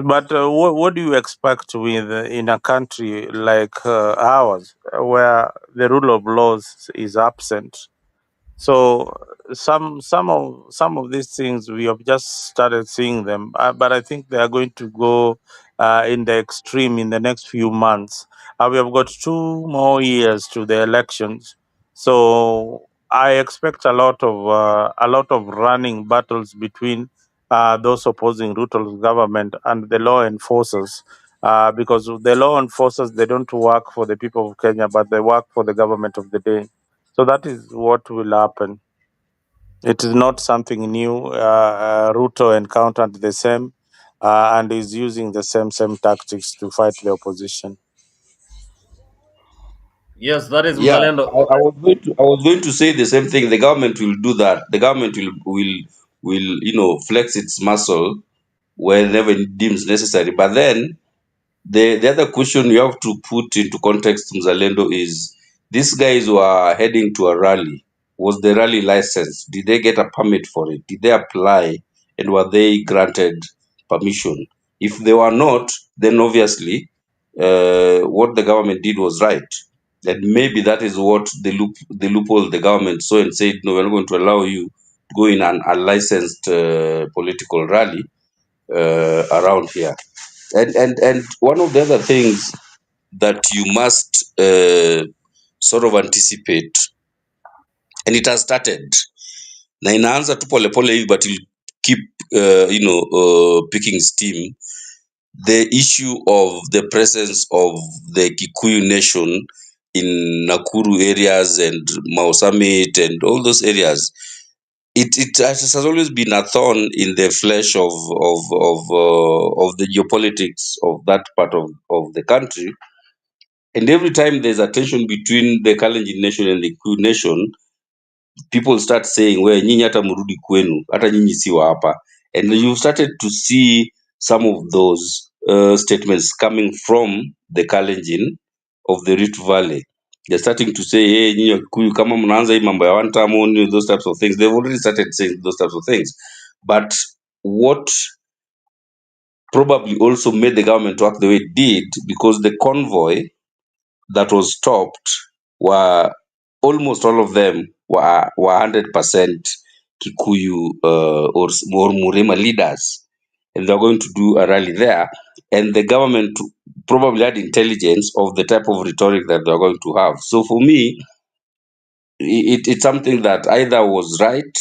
But what do you expect with in a country like ours, where the rule of laws is absent? So some of these things we have just started seeing them, but I think they are going to go in the extreme in the next few months. We have got 2 more years to the elections, so I expect a lot of running battles between those opposing Ruto's government and the law enforcers. Because the law enforcers, they don't work for the people of Kenya, but they work for the government of the day. So that is what will happen. It is not something new. Ruto encountered the same and is using the same tactics to fight the opposition. Yes, that is Yeah, Mzalendo. I was going to say the same thing. The government will do that. The government will flex its muscle whenever it deems necessary. But then the other question you have to put into context, Mzalendo, is these guys who are heading to a rally. Was the rally licensed? Did they get a permit for it? Did they apply? And were they granted permission? If they were not, then obviously what the government did was right. And maybe that is what the loophole the government saw and said, no, we're not going to allow you to go in an unlicensed political rally around here. And one of the other things that you must sort of anticipate, and it has started, na inaanza tu polepole hivi, but will keep picking steam, the issue of the presence of the Kikuyu nation in Nakuru areas and Mau Summit and all those areas. It has always been a thorn in the flesh of the geopolitics of that part of the country. And every time there's a tension between the Kalenjin nation and the Kikuyu nation, people start saying, well, nyinyi hata mrudi kwenu, hata nyinyi si wa hapa. And you started to see some of those statements coming from the Kalenjin of the Rift Valley. They're starting to say, hey, nyinyi Wakikuyu, kama mnaanza hii mambo ya one term only, those types of things. They've already started saying those types of things. But what probably also made the government work the way it did, because the convoy that was stopped were almost all of them were 100% Kikuyu or Murema leaders, and they're going to do a rally there. And the government probably had intelligence of the type of rhetoric that they're going to have. So for me, it's something that either was right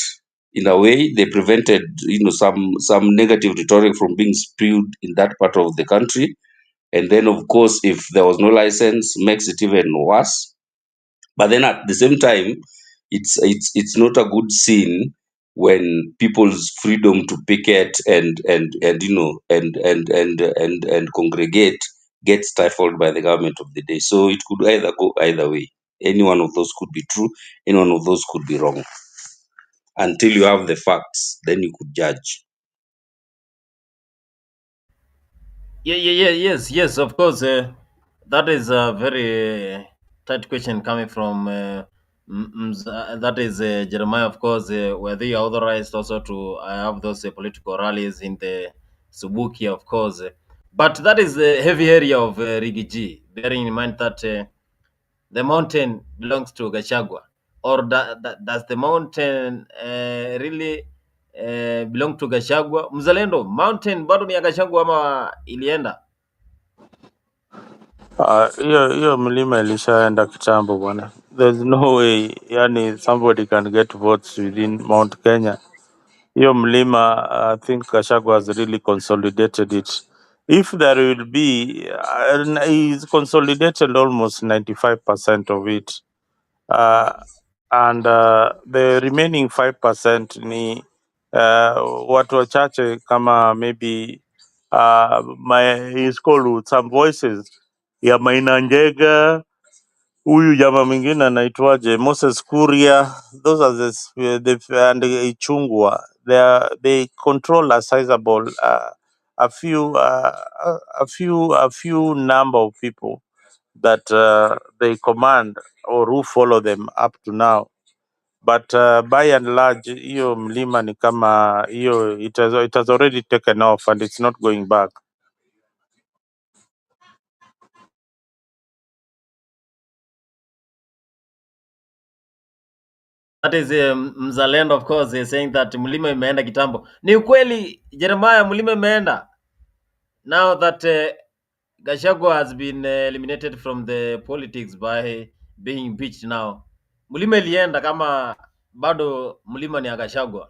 in a way, they prevented some negative rhetoric from being spewed in that part of the country, and then of course if there was no license, makes it even worse. But then at the same time, it's not a good scene when people's freedom to picket and congregate gets stifled by the government of the day. So it could either go either way. Any one of those could be true, any one of those could be wrong. Until you have the facts, then you could judge. Yes, of course. That is a very tight question coming from that is Jeremiah. Of course, were they authorized also to have those political rallies in the Subuki? Of course, but that is the heavy area of Rigiji. Bearing in mind that the mountain belongs to Gachagua, or does the mountain really belong to Gachagua? Mzalendo, mountain bado ni ya Gachagua ama ilienda? Hiyo mlima ilishaenda kitambo bwana. There's no way yani somebody can get votes within Mount Kenya. Hiyo mlima, I think Gachagua has really consolidated it. If there will be, he's consolidated almost 95% of it. Uh, and the remaining 5% ni watu wachache kama maybe is called with some voices ya Maina Njega, huyu jamaa mwingine anaitwaje, Moses Kuria. Those are and Ichungwa. They control a sizable a few number of people that they command or who follow them up to now. But by and large, hiyo mlima ni kama hiyo, it has already taken off and it's not going back. That is mzalendo, of course, saying that mlima imeenda kitambo. Ni ukweli Jeremiah, mlima imeenda. Now that Gachagua has been eliminated from the politics by being impeached now. Mlima ilienda kama bado mlima ni Gachagua.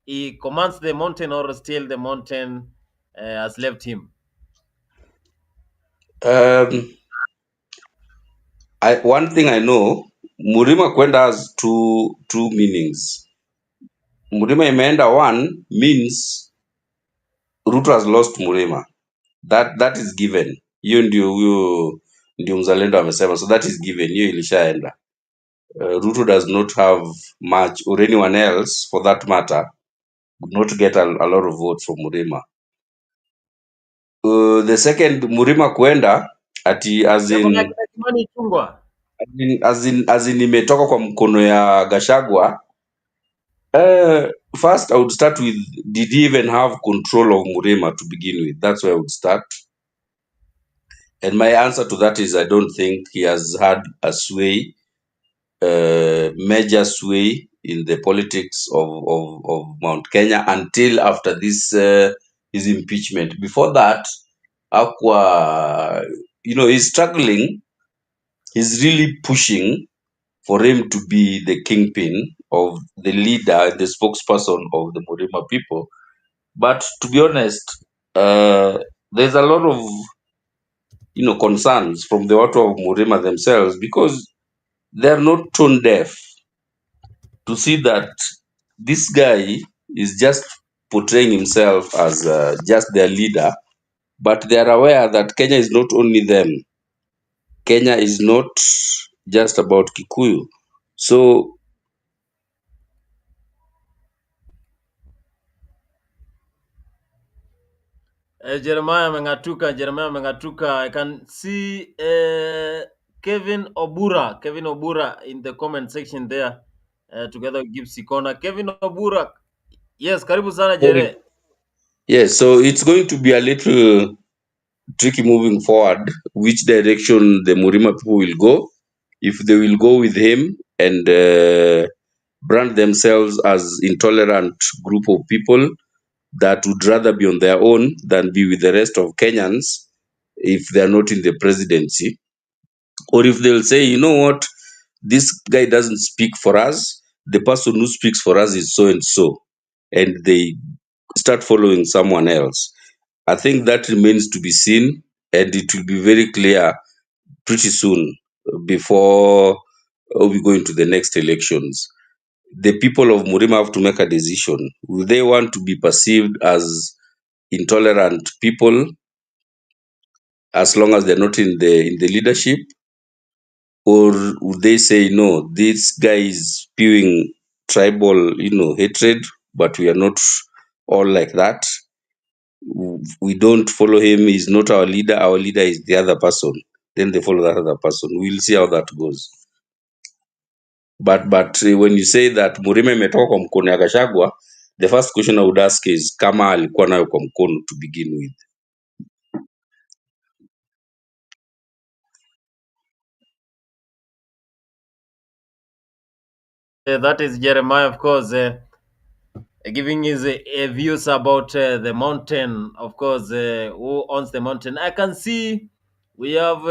He commands the mountain or still the mountain has left him. One thing I know, Murima Kwenda has two meanings. Murima imeenda one means Ruto has lost Murima. That is given. Hiyo ndio mzalendo amesema, so that is given. Hiyo ilishaenda. Ruto does not have much, or anyone else for that matter, would not get a lot of votes from Murima. The second Murima Kwenda ati as in imetoka kwa mkono ya Gachagua. First I would start with, did he even have control of Murima to begin with? That's where I would start. And my answer to that is I don't think he has had a sway, major sway in the politics of Mount Kenya until after this his impeachment. Before that, he's struggling. He's really pushing for him to be the kingpin of the leader, the spokesperson of the Murima people. But to be honest, there's a lot of concerns from the Watu of Murima themselves, because they're not tone deaf to see that this guy is just portraying himself as just their leader, but they are aware that Kenya is not only them. Kenya is not just about Kikuyu. So Jeremiah Mengatuka. I can see Kevin Obura in the comment section there, together with Gipsy Corner. Kevin Obura, yes, karibu sana Jere. yes, so it's going to be a little tricky moving forward, which direction the Murima people will go. If they will go with him and brand themselves as intolerant group of people that would rather be on their own than be with the rest of Kenyans if they are not in the presidency, or if they'll say, you know what, this guy doesn't speak for us, the person who speaks for us is so and so, and they start following someone else. I think that remains to be seen, and it will be very clear pretty soon, before we go into the next elections. The people of Murima have to make a decision. Will they want to be perceived as intolerant people as long as they're not in the leadership, or would they say, no, this guy is spewing tribal hatred, but we are not all like that? We don't follow him. He's not our leader. Our leader is the other person. Then they follow that other person. We'll see how that goes. But when you say that Murima imetoka kwa mkono ya Gachagua, the first question I would ask is kama alikuwa nayo kwa mkono to begin with. That is Jeremiah, of course, giving his views about the mountain, of course, who owns the mountain. I can see we have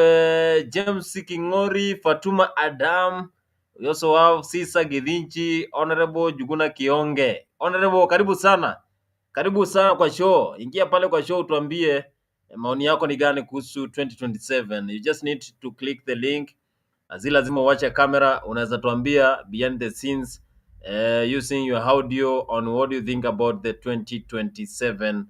James Kingori, Fatuma Adam. We also have Sisa Gidinchi, Honorable Juguna Kionge. Honorable, karibu sana. Karibu sana kwa show. Ingia pale kwa show tuambie maoni yako ni gani kuhusu 2027. You just need to click the link. Azi lazima uache kamera, unaweza tuambia behind the scenes using your audio on what you think about the 2027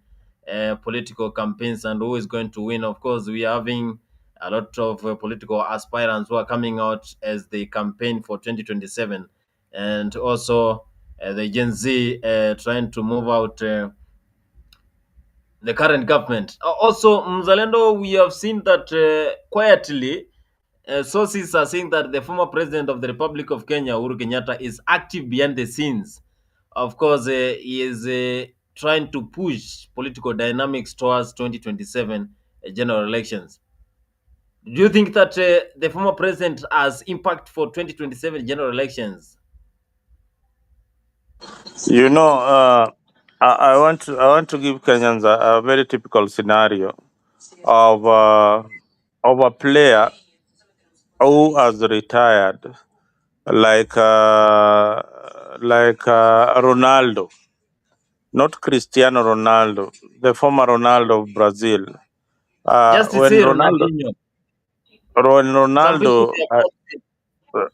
political campaigns and who is going to win. Of course, we are having a lot of political aspirants who are coming out as they campaign for 2027, and also the Gen Z trying to move out the current government. Also, Mzalendo, we have seen that quietly sources are saying that the former president of the Republic of Kenya, Uhuru Kenyatta, is active behind the scenes. Of course, he is trying to push political dynamics towards 2027 general elections. Do you think that the former president has impact for 2027 general elections? You know, I want to give Kenyans a very typical scenario of a player who has retired, like Ronaldo, not Cristiano Ronaldo, the former Ronaldo of Brazil. Just to When say Ronaldo, Ronaldinho. when Some people Ronaldo, they are positive.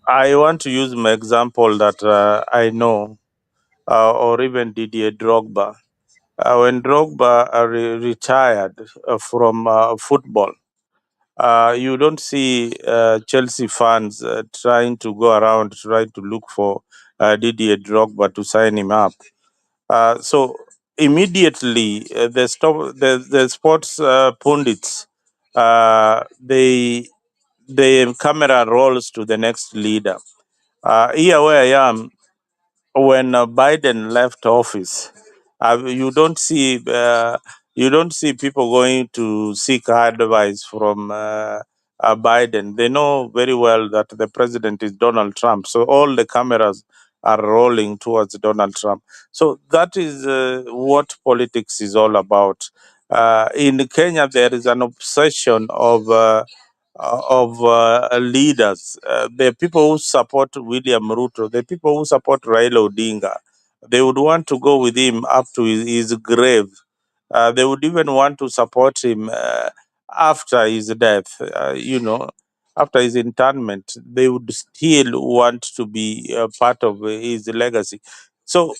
I want to use my example that I know, or even Didier Drogba. When Drogba retired from football, you don't see Chelsea fans trying to go around trying to look for Didier Drogba to sign him up. So immediately, the sports pundits, the camera rolls to the next leader. Here where I am, when Biden left office, you don't see people going to seek advice from Biden. They know very well that the president is Donald Trump, so all the cameras are rolling towards Donald Trump. So that is what politics is all about. In Kenya, there is an obsession of leaders, the people who support William Ruto, the people who support Raila Odinga. They would want to go with him up to his grave. They would even want to support him after his death, after his internment. They would still want to be part of his legacy. So,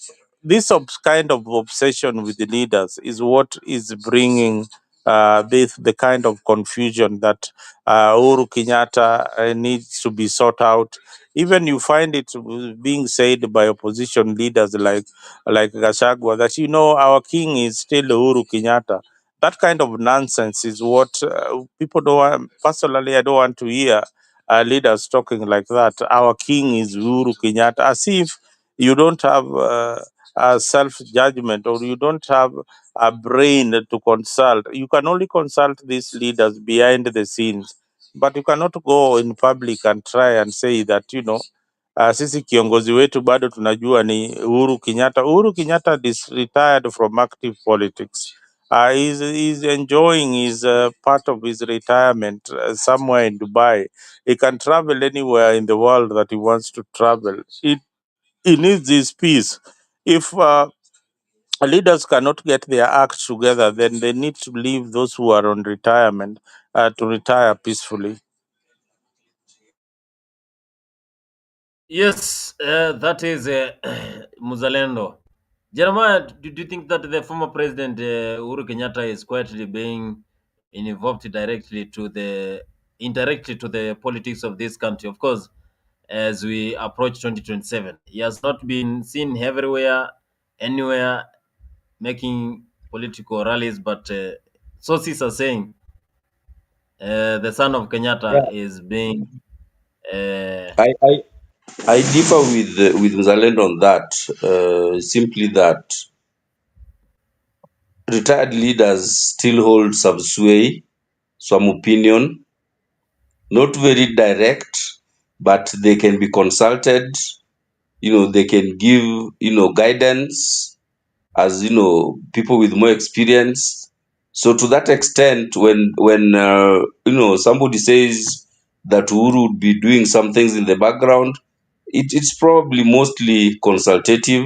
this kind of obsession with the leaders is what is bringing the kind of confusion that Uhuru Kenyatta needs to be sought out. Even you find it being said by opposition leaders like Gachagua that our king is still Uhuru Kenyatta. That kind of nonsense is what people don't want. Personally, I don't want to hear leaders talking like that. Our king is Uhuru Kenyatta, as if you don't have a self judgment or you don't have a brain to consult. You can only consult these leaders behind the scenes, but you cannot go in public and try and say that sisi kiongozi wetu bado tunajua ni Uhuru Kenyatta. Uhuru Kenyatta is retired from active politics. He's enjoying his part of his retirement somewhere in Dubai. He can travel anywhere in the world that he wants to travel. He needs his peace. If leaders cannot get their act together, then they need to leave those who are on retirement to retire peacefully. Yes, that is Muzalendo. Jeremiah, do you think that the former president Uhuru Kenyatta is quietly being involved indirectly to the politics of this country? Of course, as we approach 2027, he has not been seen everywhere, anywhere, making political rallies, but sources are saying the son of Kenyatta Yeah. is being. Uh, I differ with Mzalendo on that. Simply that retired leaders still hold some sway, some opinion, not very direct, but they can be consulted. They can give guidance as people with more experience. So to that extent, when somebody says that Uhuru would be doing some things in the background, it's probably mostly consultative,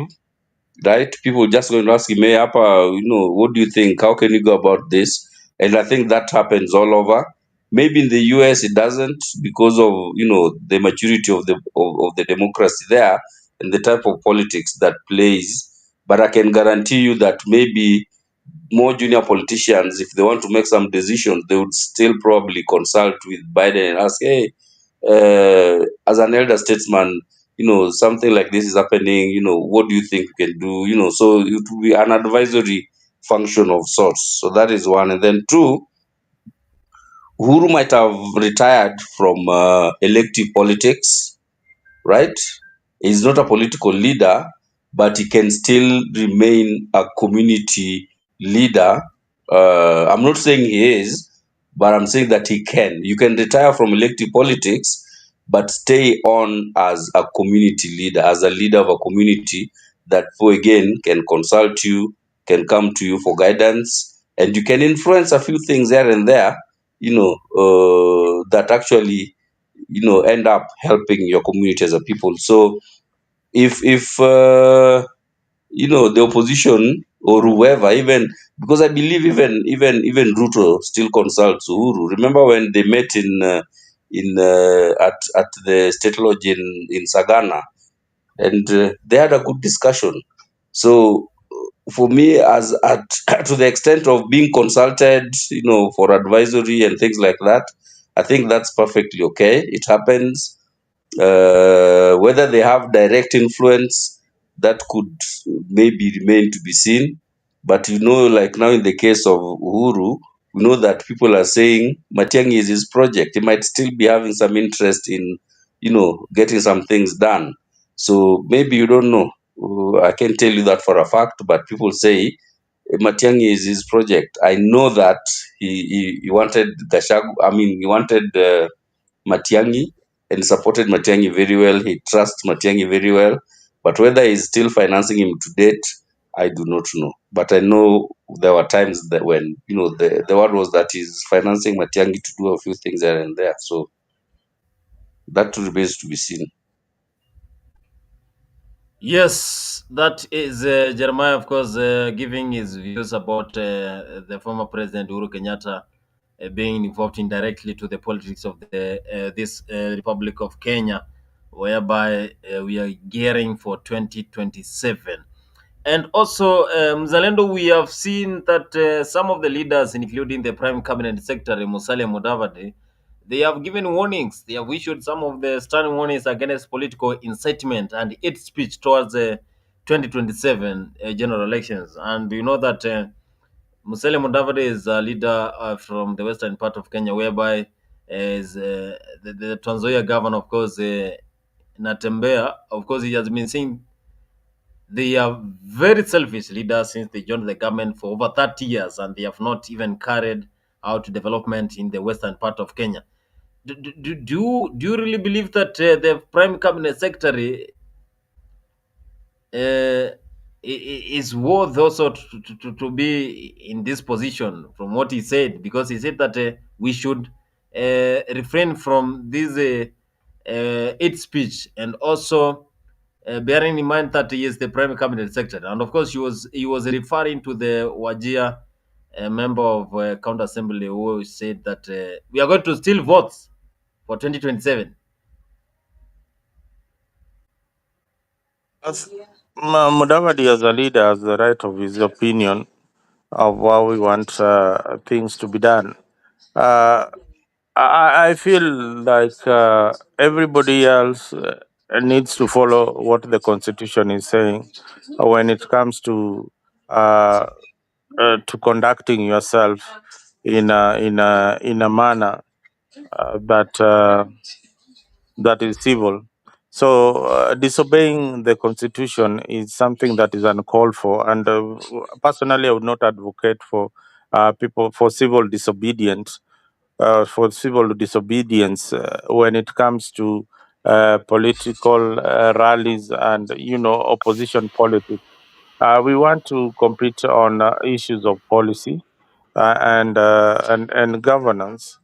right? People just going to ask him, hey, Apa, what do you think? How can you go about this? And I think that happens all over. Maybe in the US it doesn't because of the maturity of the democracy there and the type of politics that plays. But I can guarantee you that maybe more junior politicians, if they want to make some decisions, they would still probably consult with Biden and ask, hey, as an elder statesman, something like this is happening, what do you think we can do? So it will be an advisory function of sorts. So that is one. And then two, Uhuru might have retired from elective politics, right? He's not a political leader, but he can still remain a community leader. I'm not saying he is, but I'm saying that he can. You can retire from elective politics, but stay on as a community leader, as a leader of a community, that who again can consult you, can come to you for guidance, and you can influence a few things here and there, that actually, end up helping your community as a people. So if the opposition or whoever, even because I believe even Ruto still consults Uhuru. Remember when they met at the state lodge in Sagana, and they had a good discussion. So for me, as at to the extent of being consulted, for advisory and things like that, I think that's perfectly okay. It happens. Whether they have direct influence, that could maybe remain to be seen. But like now in the case of Uhuru, we know that people are saying Matiang'i is his project. He might still be having some interest in, getting some things done. So maybe you don't know. I can't tell you that for a fact, but people say Matiang'i is his project. I know that he wanted Gashagu. I mean, he wanted Matiang'i and supported Matiang'i very well. He trusts Matiang'i very well. But whether he's still financing him to date, I do not know. But I know there were times that when, the word was that he's financing Matiang'i to do a few things there and there. So that remains to be seen. Yes, that is Jeremiah, of course, giving his views about the former President Uhuru Kenyatta being involved indirectly to the politics of this Republic of Kenya, whereby we are gearing for 2027. And also, Mzalendo, we have seen that some of the leaders, including the Prime Cabinet Secretary Musalia Mudavadi, they have given warnings. They have issued some of the stern warnings against political incitement and hate speech towards the 2027 general elections. And you know that Musalia Mudavadi is a leader from the western part of Kenya, whereby is the Trans Nzoia governor, of course, Natembea. Of course, he has been saying they are very selfish leaders since they joined the government for over 30 years, and they have not even carried out development in the western part of Kenya. Do you really believe that the Prime Cabinet Secretary is worth also to be in this position from what he said? Because he said that we should refrain from this hate speech, and also bearing in mind that he is the Prime Cabinet Secretary. And of course, he was referring to the Wajir member of County Assembly who said that we are going to steal votes for 2027. As Mudavadi, as a leader, has the right of his opinion of how we want things to be done. Uh, I feel like everybody else needs to follow what the constitution is saying when it comes uh, to conducting yourself in a manner that that is civil. So disobeying the constitution is something that is uncalled for, and personally, I would not advocate for people for civil disobedience. When it comes to political rallies and opposition politics. We want to compete on issues of policy and governance.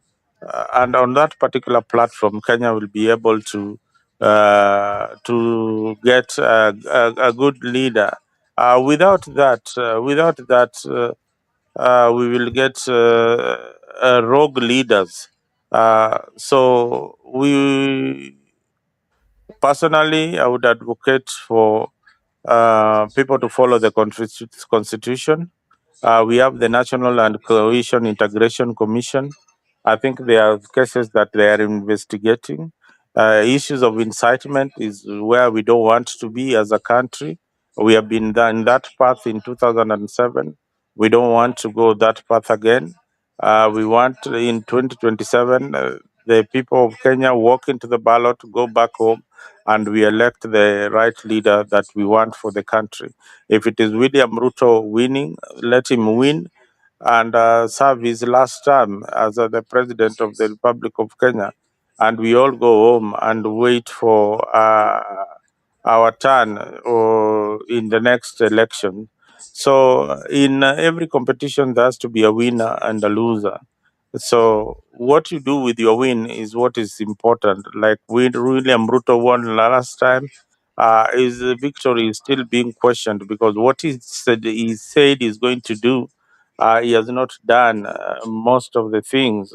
And on that particular platform, Kenya will be able to get a good leader. Without that, we will get rogue leaders. So we personally, I would advocate for people to follow the constitution. We have the National and Cohesion Integration Commission. I think there are cases that they are investigating. Issues of incitement is where we don't want to be as a country. We have been in that path in 2007. We don't want to go that path again. We want in 2027 the people of Kenya walk into the ballot, go back home, and we elect the right leader that we want for the country. If it is William Ruto winning, let him win and serve his last term as the President of the Republic of Kenya. And we all go home and wait for our turn or in the next election. So in every competition, there has to be a winner and a loser. So what you do with your win is what is important. Like William Ruto won last time, his victory is still being questioned because what he said he's going to do, he has not done most of the things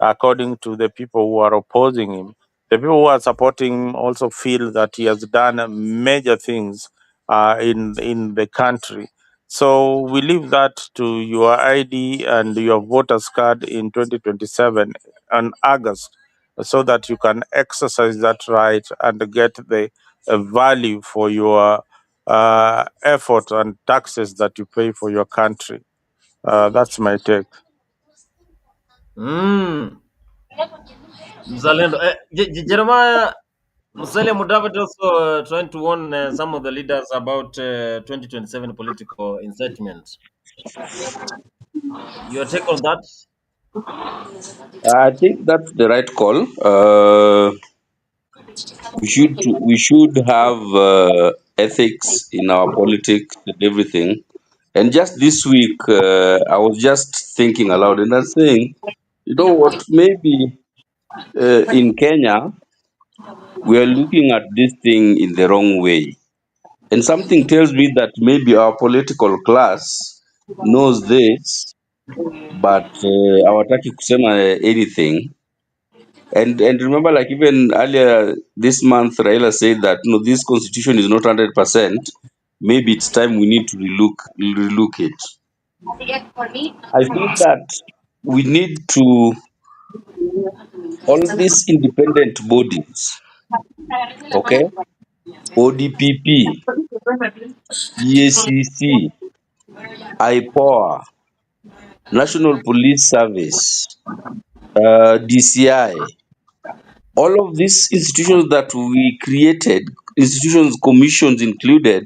according to the people who are opposing him. The people who are supporting him also feel that he has done major things in the country. So we leave that to your ID and your voters card in 2027 and August, so that you can exercise that right and get the value for your effort and taxes that you pay for your country. That's my take. Mzalendo. Jeremiah Musalia Mudavadi also trying to warn some of the leaders about 2027 political incitement. Your take on that? I think that's the right call. We should have ethics in our politics and everything. And just this week, I was just thinking aloud and I'm saying, you know what? Maybe in Kenya we are looking at this thing in the wrong way, and something tells me that maybe our political class knows this, but hawataki kusema anything. And remember, like even earlier this month, Raila said that no, this constitution is not 100%. Maybe it's time we need to relook it. I feel that we need to all these independent bodies, okay, ODPP, EACC, IPOA, National Police Service, DCI, all of these institutions that we created, institutions, commissions included,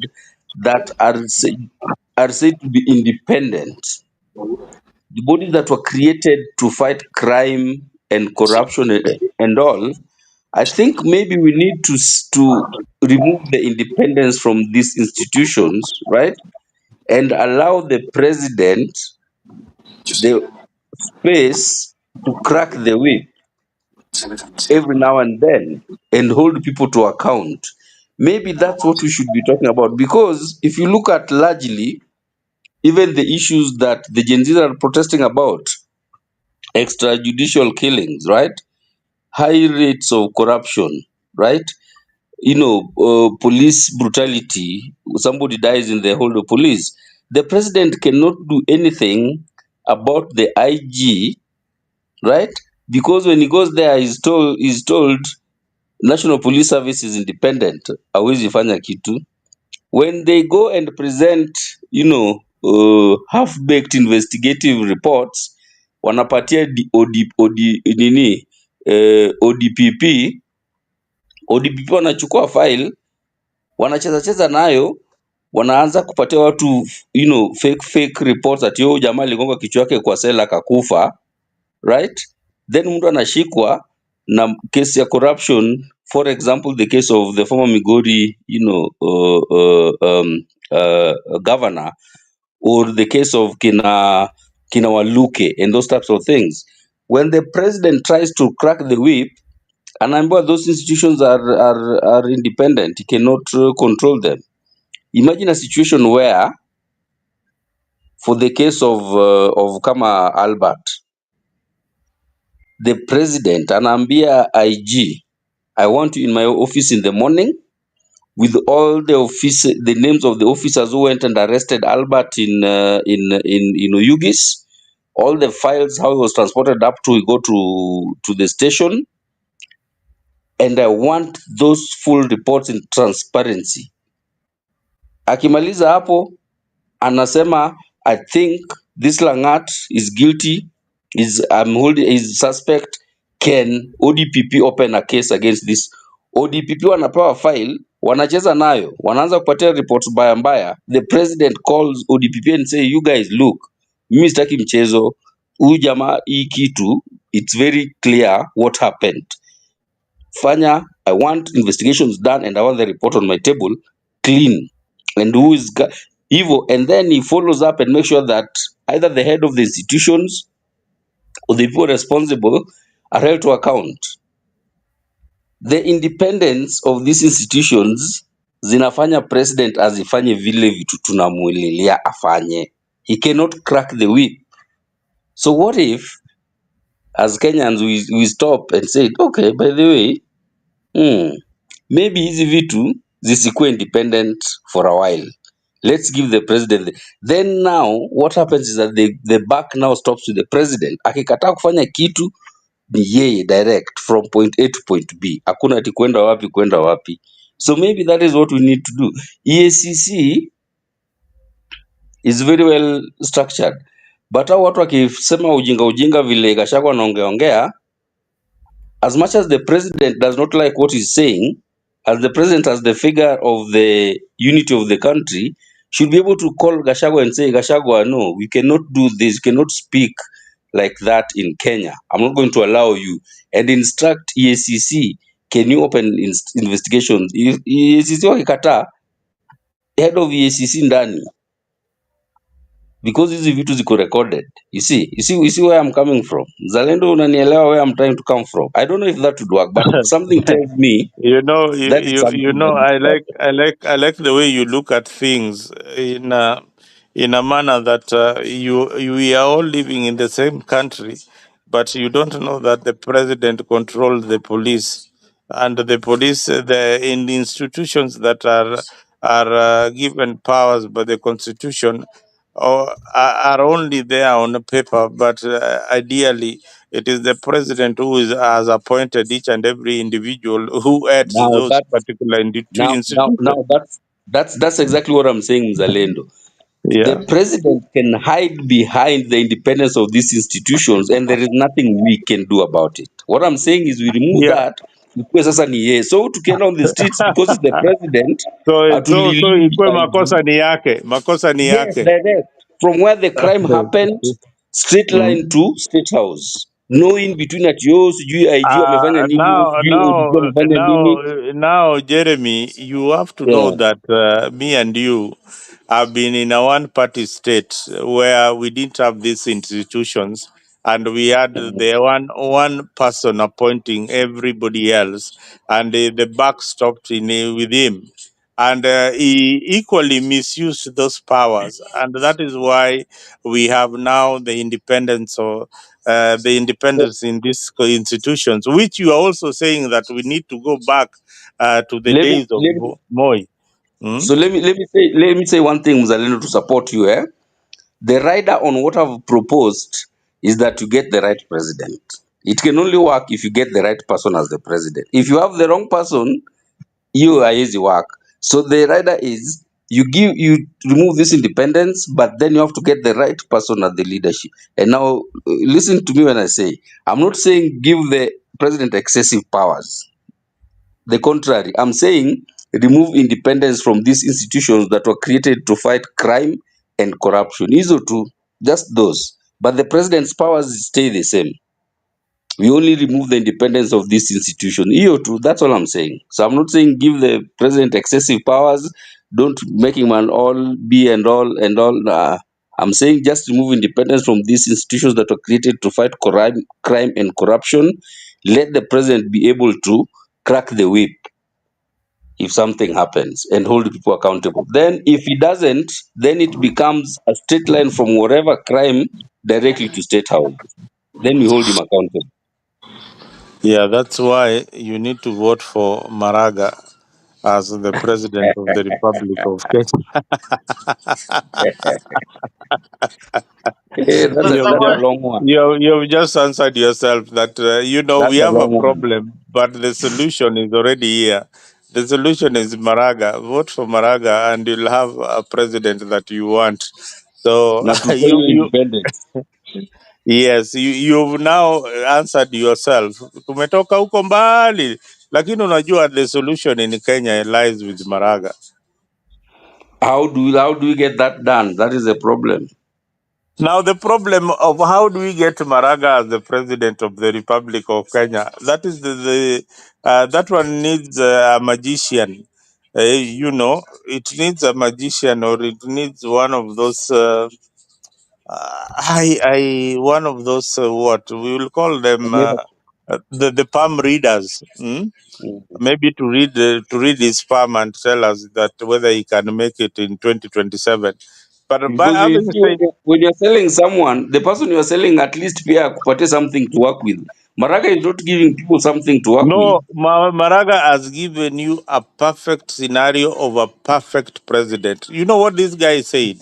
that are said to be independent, the bodies that were created to fight crime and corruption and all, I think maybe we need to remove the independence from these institutions, right? And allow the president the space to crack the whip every now and then and hold people to account. Maybe that's what we should be talking about, because if you look at largely even the issues that the Gen Zs are protesting about, extrajudicial killings, right? High rates of corruption, right? Police brutality, somebody dies in the hold of police. The president cannot do anything about the IG, right? Because when he goes there, he's told National Police Service is independent. Hawezi fanya kitu. When they go and present, half-baked investigative reports, wanapatia ODPP wanachukua file, wanacheza nayo, wanaanza kupatia watu fake reports ati jamaa aligonga kichwa yake kwa sela akakufa, right? Then mtu anashikwa na kesi ya corruption, for example the case of the former Migori governor, or the case of kina Waluke and those types of things. When the president tries to crack the whip, anaambiwa those institutions are independent, he cannot control them. Imagine a situation where, for the case of kama Albert, the president anaambia IG, I want you in my office in the morning with all the names of the officers who went and arrested Albert in Oyugis, all the files, how he was transported up to go to the station, and I want those full reports in transparency. Akimaliza hapo anasema, I think this Langat is guilty, is suspect. Can ODPP open a case against this? ODPP wanapewa file, wanacheza nayo, wanaanza kupatia reports mbaya mbaya. The president calls ODPP and say, you guys look, mimi sitaki mchezo, huyu jamaa hii kitu, it's very clear what happened. Fanya, I want investigations done and I want the report on my table clean. and who is evil, and then he follows up and makes sure that either the head of the institutions or the people responsible are held to account. The independence of these institutions zinafanya president azifanye vile vitu tunamwelilia afanye. He cannot crack the whip. So what if as Kenyans we stop and say, okay, by the way, maybe hizi vitu zisikuwe independent for a while. Let's give the president then now what happens is that the buck now stops with the president. Akikataa kufanya kitu ni yeye direct from point A to point B. Hakuna ati kwenda wapi. So maybe that is what we need to do. EACC is very well structured. But hao watu wakisema ujinga vile Gachagua anaongeongea, as much as the president does not like what he's saying, as the president, as the figure of the unity of the country, should be able to call Gachagua and say, Gachagua, no, we cannot do this, we cannot speak like that in Kenya. I'm not going to allow you. And instruct EACC, can you open investigations? EACC wakikataa, head of EACC ndani, because hizi vitu ziko recorded. You see where I'm coming from. Zalendo unanielewa where I'm trying to come from. I don't know if that would work, but something tells me You know, that is something that is working. I like the way you look at things in a manner that we are all living in the same country, but you don't know that the president controls the police, and the police, the in the institutions that are given powers by the constitution, or are only there on paper, but ideally it is the president who has appointed each and every individual who heads Now those that particular now now institutions. now that's exactly what I'm saying, Mzalendo. Yeah. The president can hide behind the independence of these institutions and there is nothing we can do about it. What I'm saying is we remove Yeah. that because sasa ni yeye. So tukienda on the streets because it's the president, So hatulili ikuwe behind him. makosa ni Yes, yake. direct. From where the crime happened, straight line Mm. to state house. No in between at yo, sijui IG wamefanya nini, sijui ODP wamefanya nini. Now, Jeremy, you have to know Yeah. that me and you have been in a one-party state where we didn't have these institutions, and we had the one person appointing everybody else, and the buck stopped with him, and he equally misused those powers, and that is why we have now the independence or the So, independence in these institutions, which you are also saying that we need to go back to the let me days of let me Moi. Mm? so let me say one thing, Mzalendo, to support you. The rider on what I've proposed is that you get the right president. It can only work if you get the right person as the president. If you have the wrong person, you are easy work. So the rider is you remove this independence, but then you have to get the right person at the leadership. And now listen to me when I say I'm not saying give the president excessive powers. The contrary, I'm saying remove independence from these institutions that were created to fight crime and corruption. Hizo two, just those. But the president's powers stay the same. We only remove the independence of this institution. Hiyo tu, that's all I'm saying. So I'm not saying give the president excessive powers, don't make him an all be and all and all. Nah. I'm saying just remove independence from these institutions that were created to fight crime and corruption. Let the president be able to crack the whip if something happens and hold people accountable. Then if he doesn't, then it becomes a straight line from whatever crime directly to state house. Then we hold him accountable. Yeah, that's why you need to vote for Maraga as the president of the Republic of Kenya. Hey, So that's a someone, long one. You've just answered yourself that we That's a have a long one. problem, but the solution is already here. The solution is Maraga. Vote for Maraga, and you'll have a president that you want. So Na tupewe hiyo independence. yes, you've now answered yourself. Tumetoka huko mbali, lakini unajua the solution in Kenya lies with Maraga. How do we get that done? That is the problem. Now, the problem of how do we get Maraga as the president of the Republic of Kenya? That is that one needs a magician. it needs a magician, or it needs one of those one of those what we will call them the palm readers. Maybe to read his palm and tell us that whether he can make it in 2027. But by Because you having see, said when you're selling someone, the person you're selling at least pay akupatie something to work with. Maraga is not giving people something to work with. no, Maraga has given you a perfect scenario of a perfect president. You know what this guy said?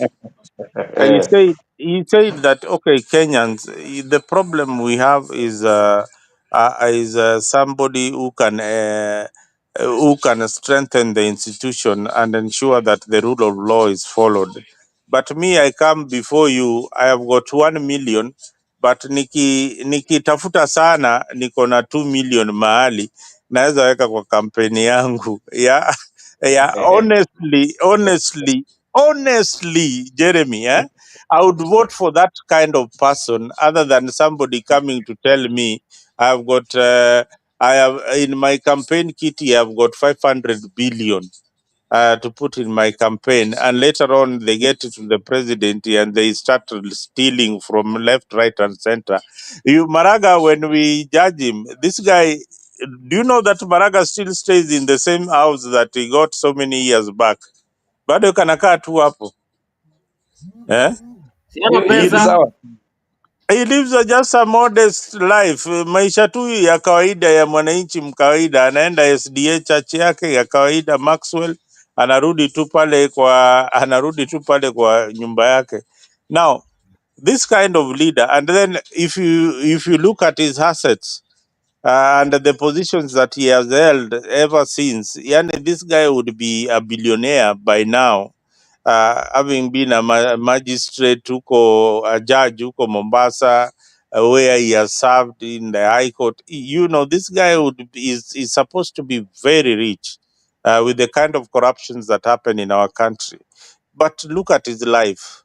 He said that okay, Kenyans, the problem we have is somebody who can strengthen the institution and ensure that the rule of law is followed. But me, I come before you, I have got 1 million, but nikitafuta sana niko na 2 million mahali naweza weka kwa kampeni yangu yeah, honestly, Jeremy, I would vote for that kind of person other than somebody coming to tell me I've got, I have in my campaign kitty, I've got 500 billion to put in my campaign, and later on they get to the president and they start stealing from left, right, and center. You Maraga, when we judge him, this guy. Do you know that Maraga still stays in the same house that he got so many years back? Bado kanakaa tu hapo eh? Siana Hiyo ni pesa. sawa. He lives just a modest life, maisha tu ya kawaida ya mwananchi mkawaida. Anaenda SDA church yake ya kawaida Maxwell, anarudi tu pale kwa nyumba yake. Now, this kind of leader, and then if you look at his assets and the positions that he has held ever since, yani this guy would be a billionaire by now, having been a magistrate huko, a judge huko Mombasa, where he has served in the High Court. This guy is supposed to be very rich with the kind of corruptions that happen in our country. But look at his life.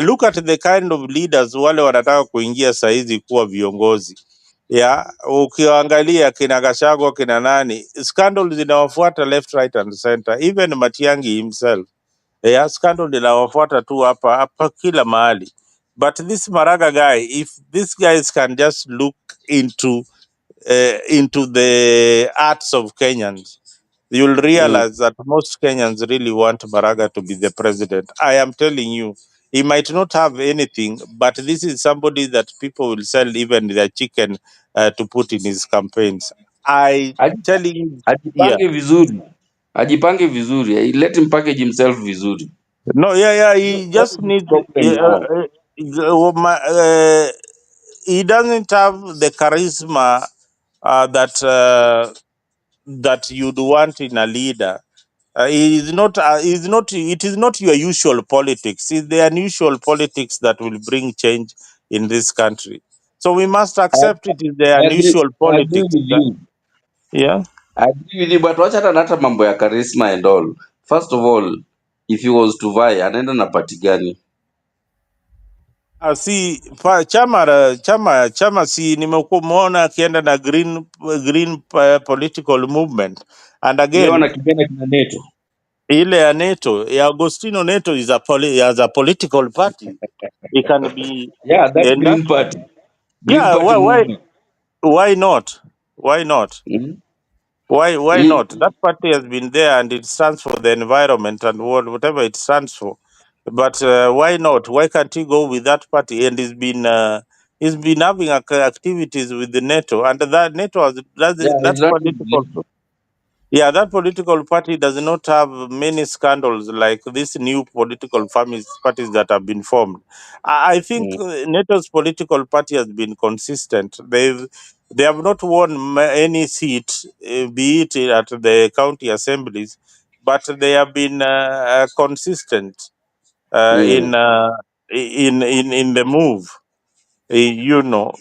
Look at the kind of leaders wale wanataka kuingia saizi kuwa viongozi. Ukiangalia kina Gachagua, kina nani, scandals zinawafuata left, right and center. Even Matiang'i himself, scandal linawafuata tu hapa kila mahali. But this Maraga guy, if these guys can just look into the arts of Kenyans, you'll realize that most Kenyans really want Maraga to be the president. I am telling you, he might not have anything, but this is somebody that people will sell even their chicken to put in his campaigns. I telling you here. Ajipange vizuri. Ajipange vizuri. Let him package himself vizuri. No, yeah, he That just is his needs. problem now. He doesn't have the charisma that you'd want in a leader. He is not. It is not your usual politics. It's the unusual politics that will bring change in this country. So we must I, accept it is the unusual I agree politics. with you. Yeah. I agree with you, but wacha hata mambo ya charisma and all. First of all, if he was to vie, anaenda na party gani? Si chama si nimekuona akienda na green political movement, and Ile again wanakimbia na kina Neto. ile ya Neto ya Agostino Neto is as a political party. It can be Yeah, that and that, Green Party. Green yeah, Party movement. why not? Why not? Mm. Why He, not? That party has been there and it stands for the environment and whatever it stands for. But why not? Why can't he go with that party? And he's been having activities with the NATO, and that NATO has yeah, that he's not political. Yeah, that political party does not have many scandals like these new political parties that have been formed. I think mm. NATO's political party has been consistent. They have not won any seat, be it at the county assemblies, but they have been consistent Mm. in the move.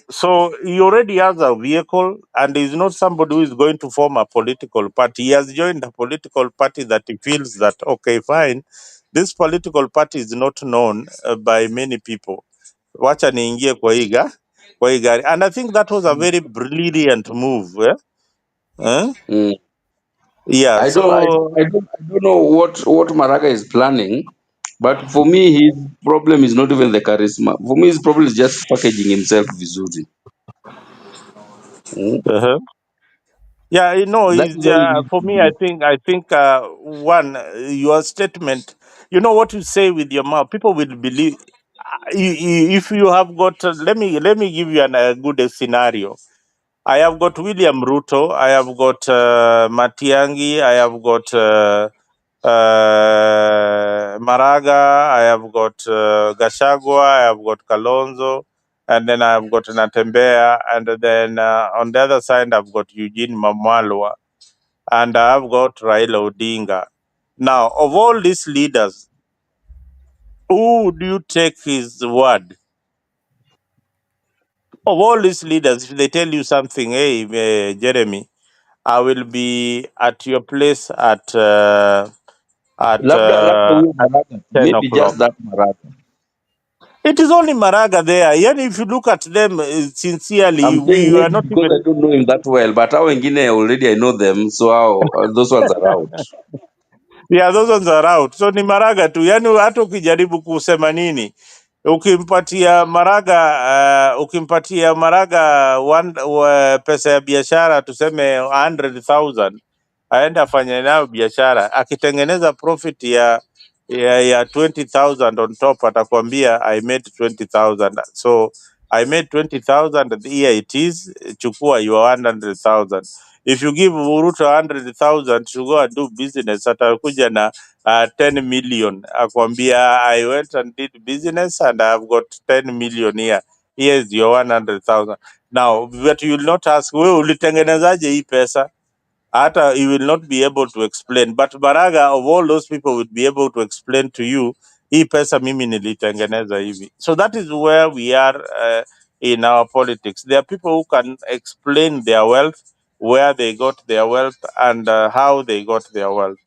So he already has a vehicle, and is not somebody who is going to form a political party. He has joined a political party that he feels that, okay, fine, this political party is not known by many people. Wacha niingie kwa hii gari. And I think that was a very brilliant move. Eh? Mm. Yeah. So I don't know what Maraga is planning, but for me, his problem is not even the charisma. For me, his problem is just packaging himself vizuri. Mm. uh yeah, That is is all he needs for to me. do. I think one, your statement. What you say with your mouth, people will believe. If you have got, let me give you a good scenario. I have got William Ruto. I have got Matiangi. I have got Maraga. I have got Gashagwa. I have got Kalonzo. And then I have got Natembea. And then on the other side, I've got Eugene Mamalwa. And I have got Raila Odinga. Now, of all these leaders, who do you take his word? Of all these leaders, if they tell you something, hey, Jeremy, I will be at your place at Labda huyo at Maraga, 10 maybe o'clock. just that Maraga. It is only Maraga there. And if you look at them sincerely, I'm saying we are maybe not because even. I don't know him that well, but how wengine already I know them, so how those ones are out. Yeah, those ones are out. So ni Maraga tu. Yani hata ukijaribu kusema nini, ukimpatia Maraga pesa ya biashara tuseme 100,000, aende afanye nayo biashara, akitengeneza profit ya 20,000 on top, atakwambia I made 20,000. So I made 20,000, here it is, chukua your 100,000. If you give Uruto 100,000 to go and do business, atakuja na 10 million, akwambia I went and did business and I've got 10 million here. Here's your 100,000. Now, but you will not ask, wewe ulitengenezaje hii pesa? Hata he will not be able to explain, but Baraga of all those people would be able to explain to you, hii pesa mimi nilitengeneza hivi. So that is where we are in our politics. There are people who can explain their wealth, where they got their wealth, and how they got their wealth.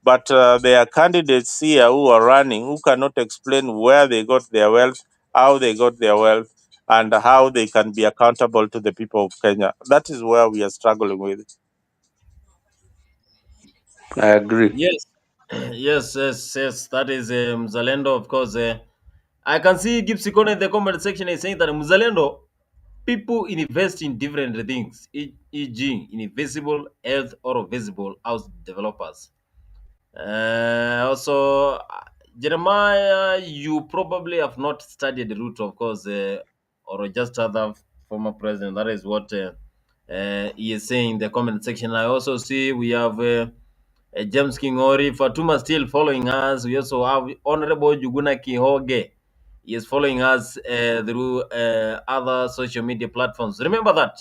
But there are candidates here who are running who cannot explain where they got their wealth, how they got their wealth, and how they can be accountable to the people of Kenya. That is where we are struggling with. I agree. Yes, yes. That is Mzalendo, of course. I can see Gipsy Kone in the comment section is saying that Mzalendo, people invest in different things, e.g., in invisible, health, or visible house developers. Also, Jeremiah, you probably have not studied the root, of course, or just other former president. That is what he is saying in the comment section. I also see we have James Kingori, Fatuma still following us. We also have Honorable Juguna Kihoge. He is following us through other social media platforms. Remember that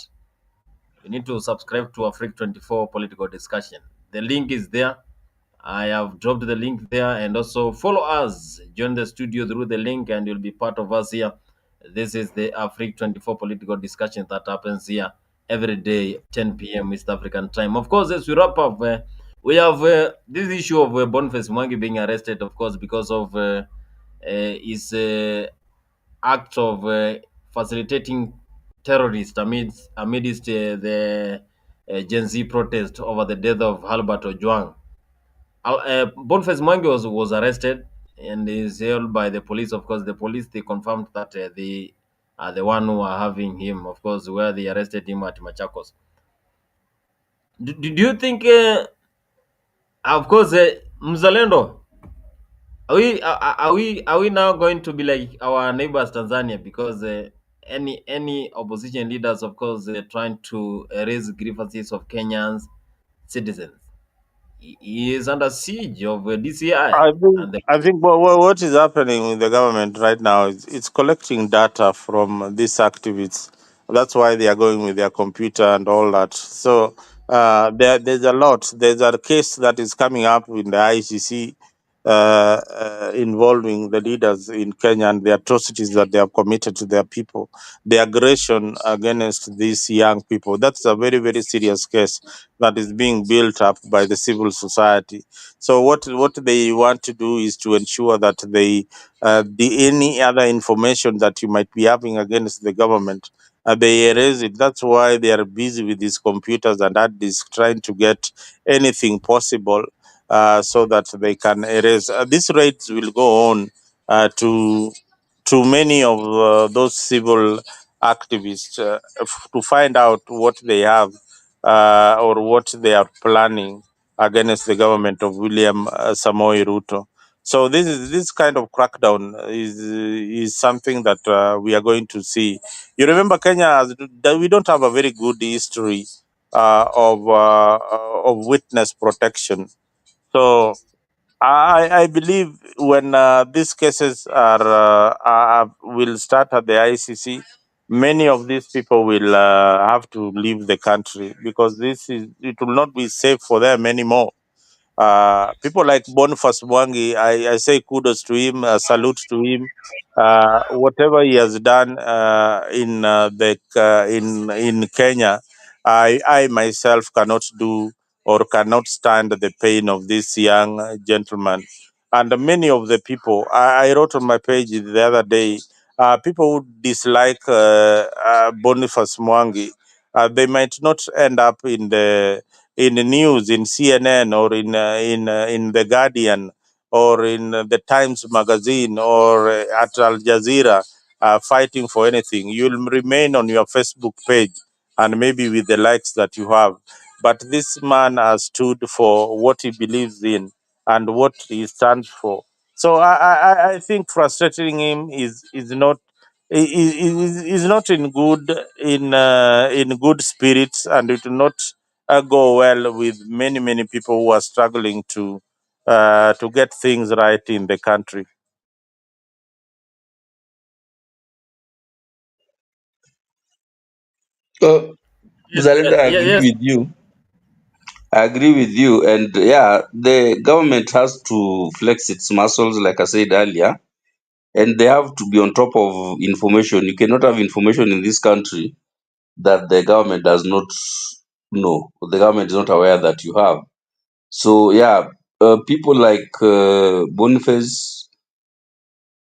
you need to subscribe to Africa 24 Political Discussion. The link is there. I have dropped the link there, and also follow us. Join the studio through the link, and you'll be part of us here. This is the Africa 24 Political Discussion that happens here every day, 10 p.m. East African time. Of course, as we wrap up, we have this issue of Boniface Mwangi being arrested, of course, because of his act of facilitating terrorists amidst the Gen Z protest over the death of Albert Ojwang. Boniface Mwangi was arrested and is held by the police. Of course, the police, they confirmed that they are the one who are having him, of course, where they arrested him at Machakos. Do you think, of course, Mzalendo, are we now going to be like our neighbors Tanzania, because any opposition leaders, of course, trying to raise grievances of Kenyans citizens? He is under siege of DCI, I think and the I think what is happening with the government right now is it's collecting data from these activists. That's why they are going with their computer and all that. So there's a lot. There's a case that is coming up in the ICC involving the leaders in Kenya and the atrocities that they have committed to their people, the aggression against these young people. That's a very, very serious case that is being built up by the civil society. So what they want to do is to ensure that any other information that you might be having against the government, they erase it. That's why they are busy with these computers and hard disk, trying to get anything possible so that they can erase. These raids will go on to many of those civil activists to find out what they have or what they are planning against the government of William Samoei Ruto. So this kind of crackdown is something that we are going to see. You remember Kenya we don't have a very good history of witness protection. So I believe when these cases will start at the ICC, many of these people will have to leave the country because it will not be safe for them anymore. People like Boniface Mwangi, I say kudos to him, salute to him. Whatever he has done in Kenya, I myself cannot do or cannot stand the pain of this young gentleman. And many of the people, I wrote on my page the other day, people who dislike Boniface Mwangi, they might not end up in the news, in CNN or in the Guardian or in the Times magazine or at Al Jazeera fighting for anything. You'll remain on your Facebook page and maybe with the likes that you have. But this man has stood for what he believes in and what he stands for. So I think frustrating him is not is not in good spirits, and it will not go well with many people who are struggling to get things right in the country. So, Yes, Zalendo, I agree yes. with you. I agree with you. And yeah, the government has to flex its muscles, like I said earlier, and they have to be on top of information. You cannot have information in this country that the government does not know, or the government is not aware that you have. So yeah, people like Boniface,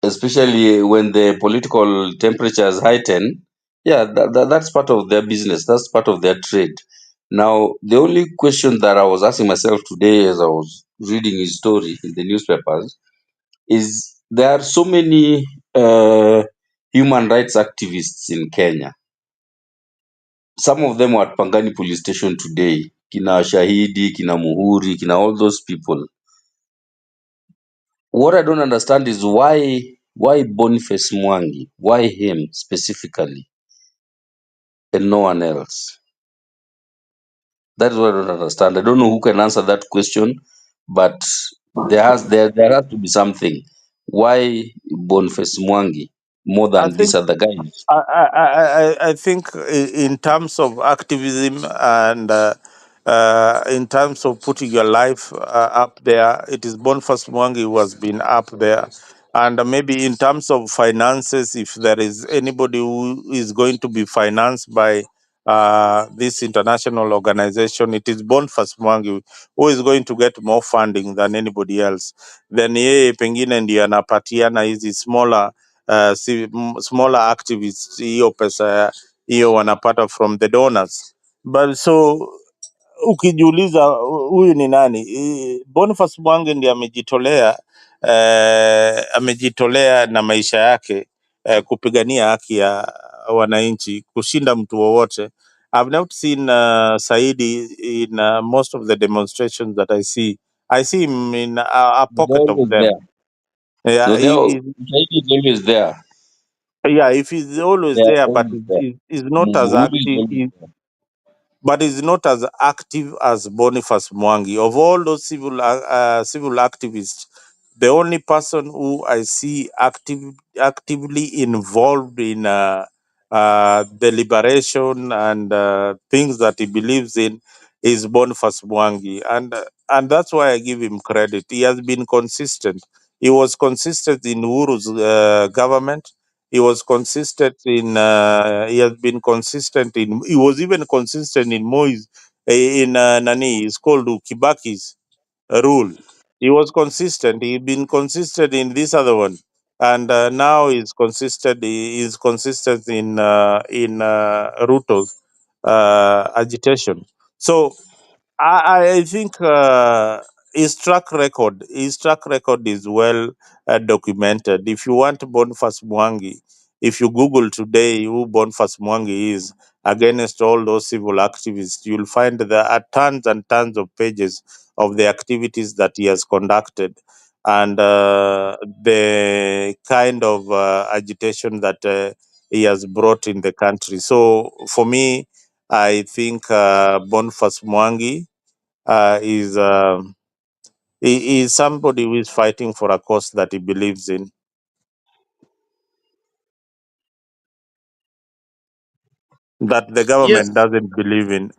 especially when the political temperatures heighten, yeah, that's part of their business. That's part of their trade. Now, the only question that I was asking myself today as I was reading his story in the newspapers is there are so many human rights activists in Kenya. Some of them were at Pangani police station today. Kina Shahidi, Kina Muhuri, Kina all those people. What I don't understand is why Boniface Mwangi? Why him specifically and no one else? That is what I don't understand. I don't know who can answer that question, but there has to be something. Why Boniface Mwangi more I than these think other guys? I think in terms of activism and in terms of putting your life up there, it is Boniface Mwangi who has been up there. And maybe in terms of finances, if there is anybody who is going to be financed by this international organization, it is Boniface Mwangi who is going to get more funding than anybody else. Then yeye pengine ndiye anapatiana hizi smaller activists hiyo pesa hiyo wanapata from the donors. But so ukijiuliza huyu ni nani? Boniface Mwangi ndiye amejitolea na maisha yake kupigania haki ya wananchi kushinda mtu wowote. I've not seen Saidi in most of the demonstrations that I see. I see him in a He's pocket of always them. there. Yeah, No, Shahidi is always there. yeah, if he's always They are there, but always there. is not as Muhuri is active, always there. but is not as active as Boniface Mwangi. Of all those civil activists, the only person who I see actively involved in the liberation and things that he believes in is Boniface Mwangi, and that's why I give him credit. He has been consistent. He was consistent in Uru's government. He was consistent in. He has been consistent in. He was even consistent in Moi's. In Nani, it's called Kibaki's rule. He was consistent. He been consistent in this other one. and now is consistent in Ruto's agitation. So I think his track record is well documented. If you want Boniface Mwangi, if you Google today who Boniface Mwangi is against all those civil activists, you'll find there are tons and tons of pages of the activities that he has conducted and the kind of agitation that he has brought in the country. So for me, I think Boniface Mwangi is he is somebody who is fighting for a cause that he believes in, that the Yes, government doesn't believe in.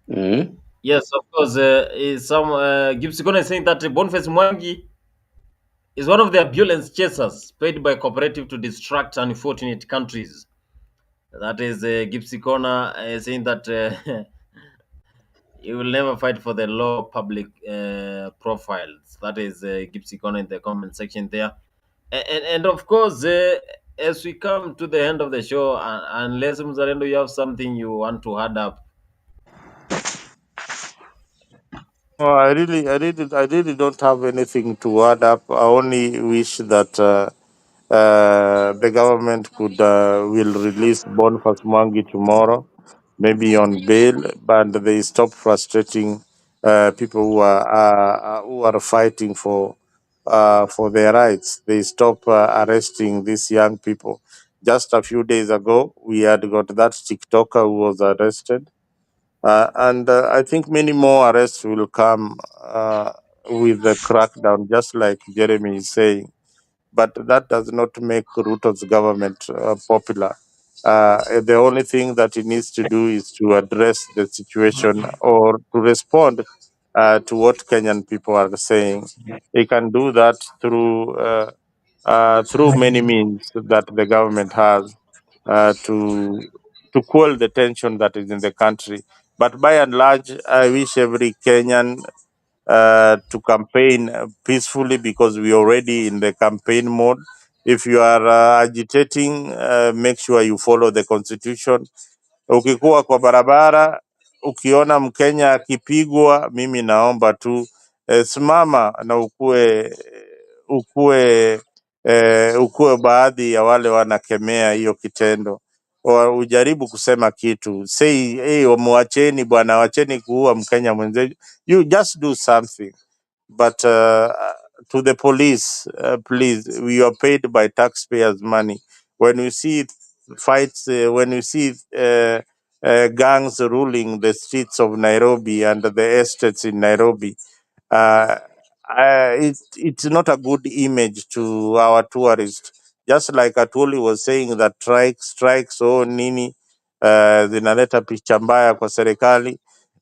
Mm. yes, of course. Is some Gibbs is saying that Boniface Mwangi is one of the ambulance chasers paid by cooperative to distract unfortunate countries. That is Gibbs saying that he will never fight for the low public profiles. That is Gibbs in the comment section there. And of course, as we come to the end of the show, unless Mzalendo, you have something you want to add up. Oh, I really don't have anything to add up. I only wish that the government will release Boniface Mwangi tomorrow, maybe on bail, but they stop frustrating people who are fighting for their rights. They stop arresting these young people. Just a few days ago, we had got that TikToker who was arrested, and I think many more arrests will come with the crackdown, just like Jeremy is saying, but that does not make Ruto's government popular. The only thing that he needs to do is to address the situation or to respond to what Kenyan people are saying. He can do that through many means that the government has to quell the tension that is in the country. But by and large, I wish every Kenyan to campaign peacefully because we're already in the campaign mode. If you are agitating, make sure you follow the constitution. Ukikuwa kwa barabara, ukiona Mkenya akipigwa, mimi naomba tu simama na ukuwe baadhi ya wale wanakemea hiyo kitendo. Ujaribu kusema kitu, say hey, mwacheni bwana, wacheni kuua Mkenya mwenzetu. You just do something. But to the police, please, we are paid by taxpayers' money. When we see fights, when we see gangs ruling the streets of Nairobi and the estates in Nairobi, uh, it's not a good image to our tourists. Just like Atuli was saying that strikes nini zinaleta picha mbaya kwa serikali.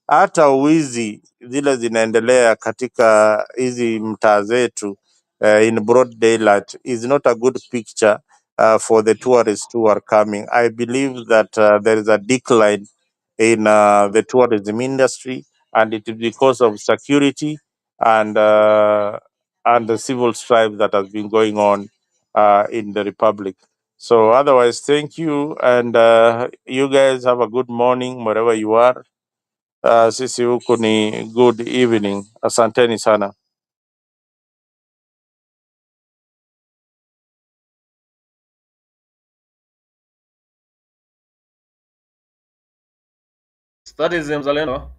Hata wizi zile zinaendelea katika hizi mtaa zetu in broad daylight is not a good picture for the tourists who are coming. I believe that there is a decline in the tourism industry, and it is because of security and the civil strife that has been going on in the republic. So otherwise, thank you, and you guys have a good morning wherever you are. Sisi huku ni good evening. Asanteni sana. That is Mzalendo.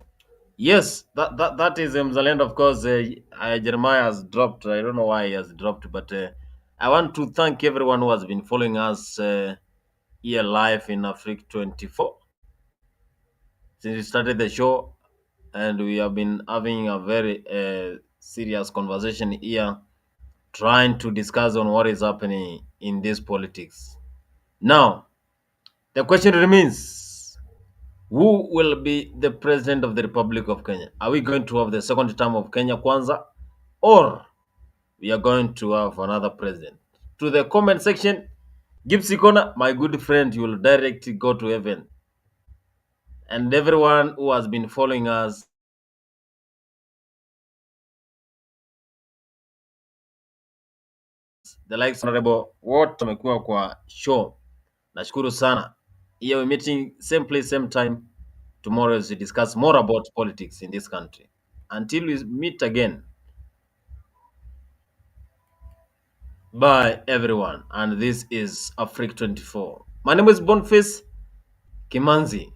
Yes, that is Mzalendo. Of course, Jeremiah has dropped. I don't know why he has dropped, but I want to thank everyone who has been following us here live in Africa 24 since we started the show, and we have been having a very serious conversation here, trying to discuss on what is happening in this politics. Now, the question remains: who will be the president of the Republic of Kenya? Are we going to have the second term of Kenya Kwanza, or we are going to have another president? To the comment section, Gipsy Kona, my good friend, you will directly go to heaven. And everyone who has been following us, the likes honorable wote wamekuwa kwa show. Nashukuru sana. Here we meeting same place same time tomorrow as we discuss more about politics in this country. Until we meet again. Bye everyone, and this is Afrique 24. My name is Boniface Kimanzi.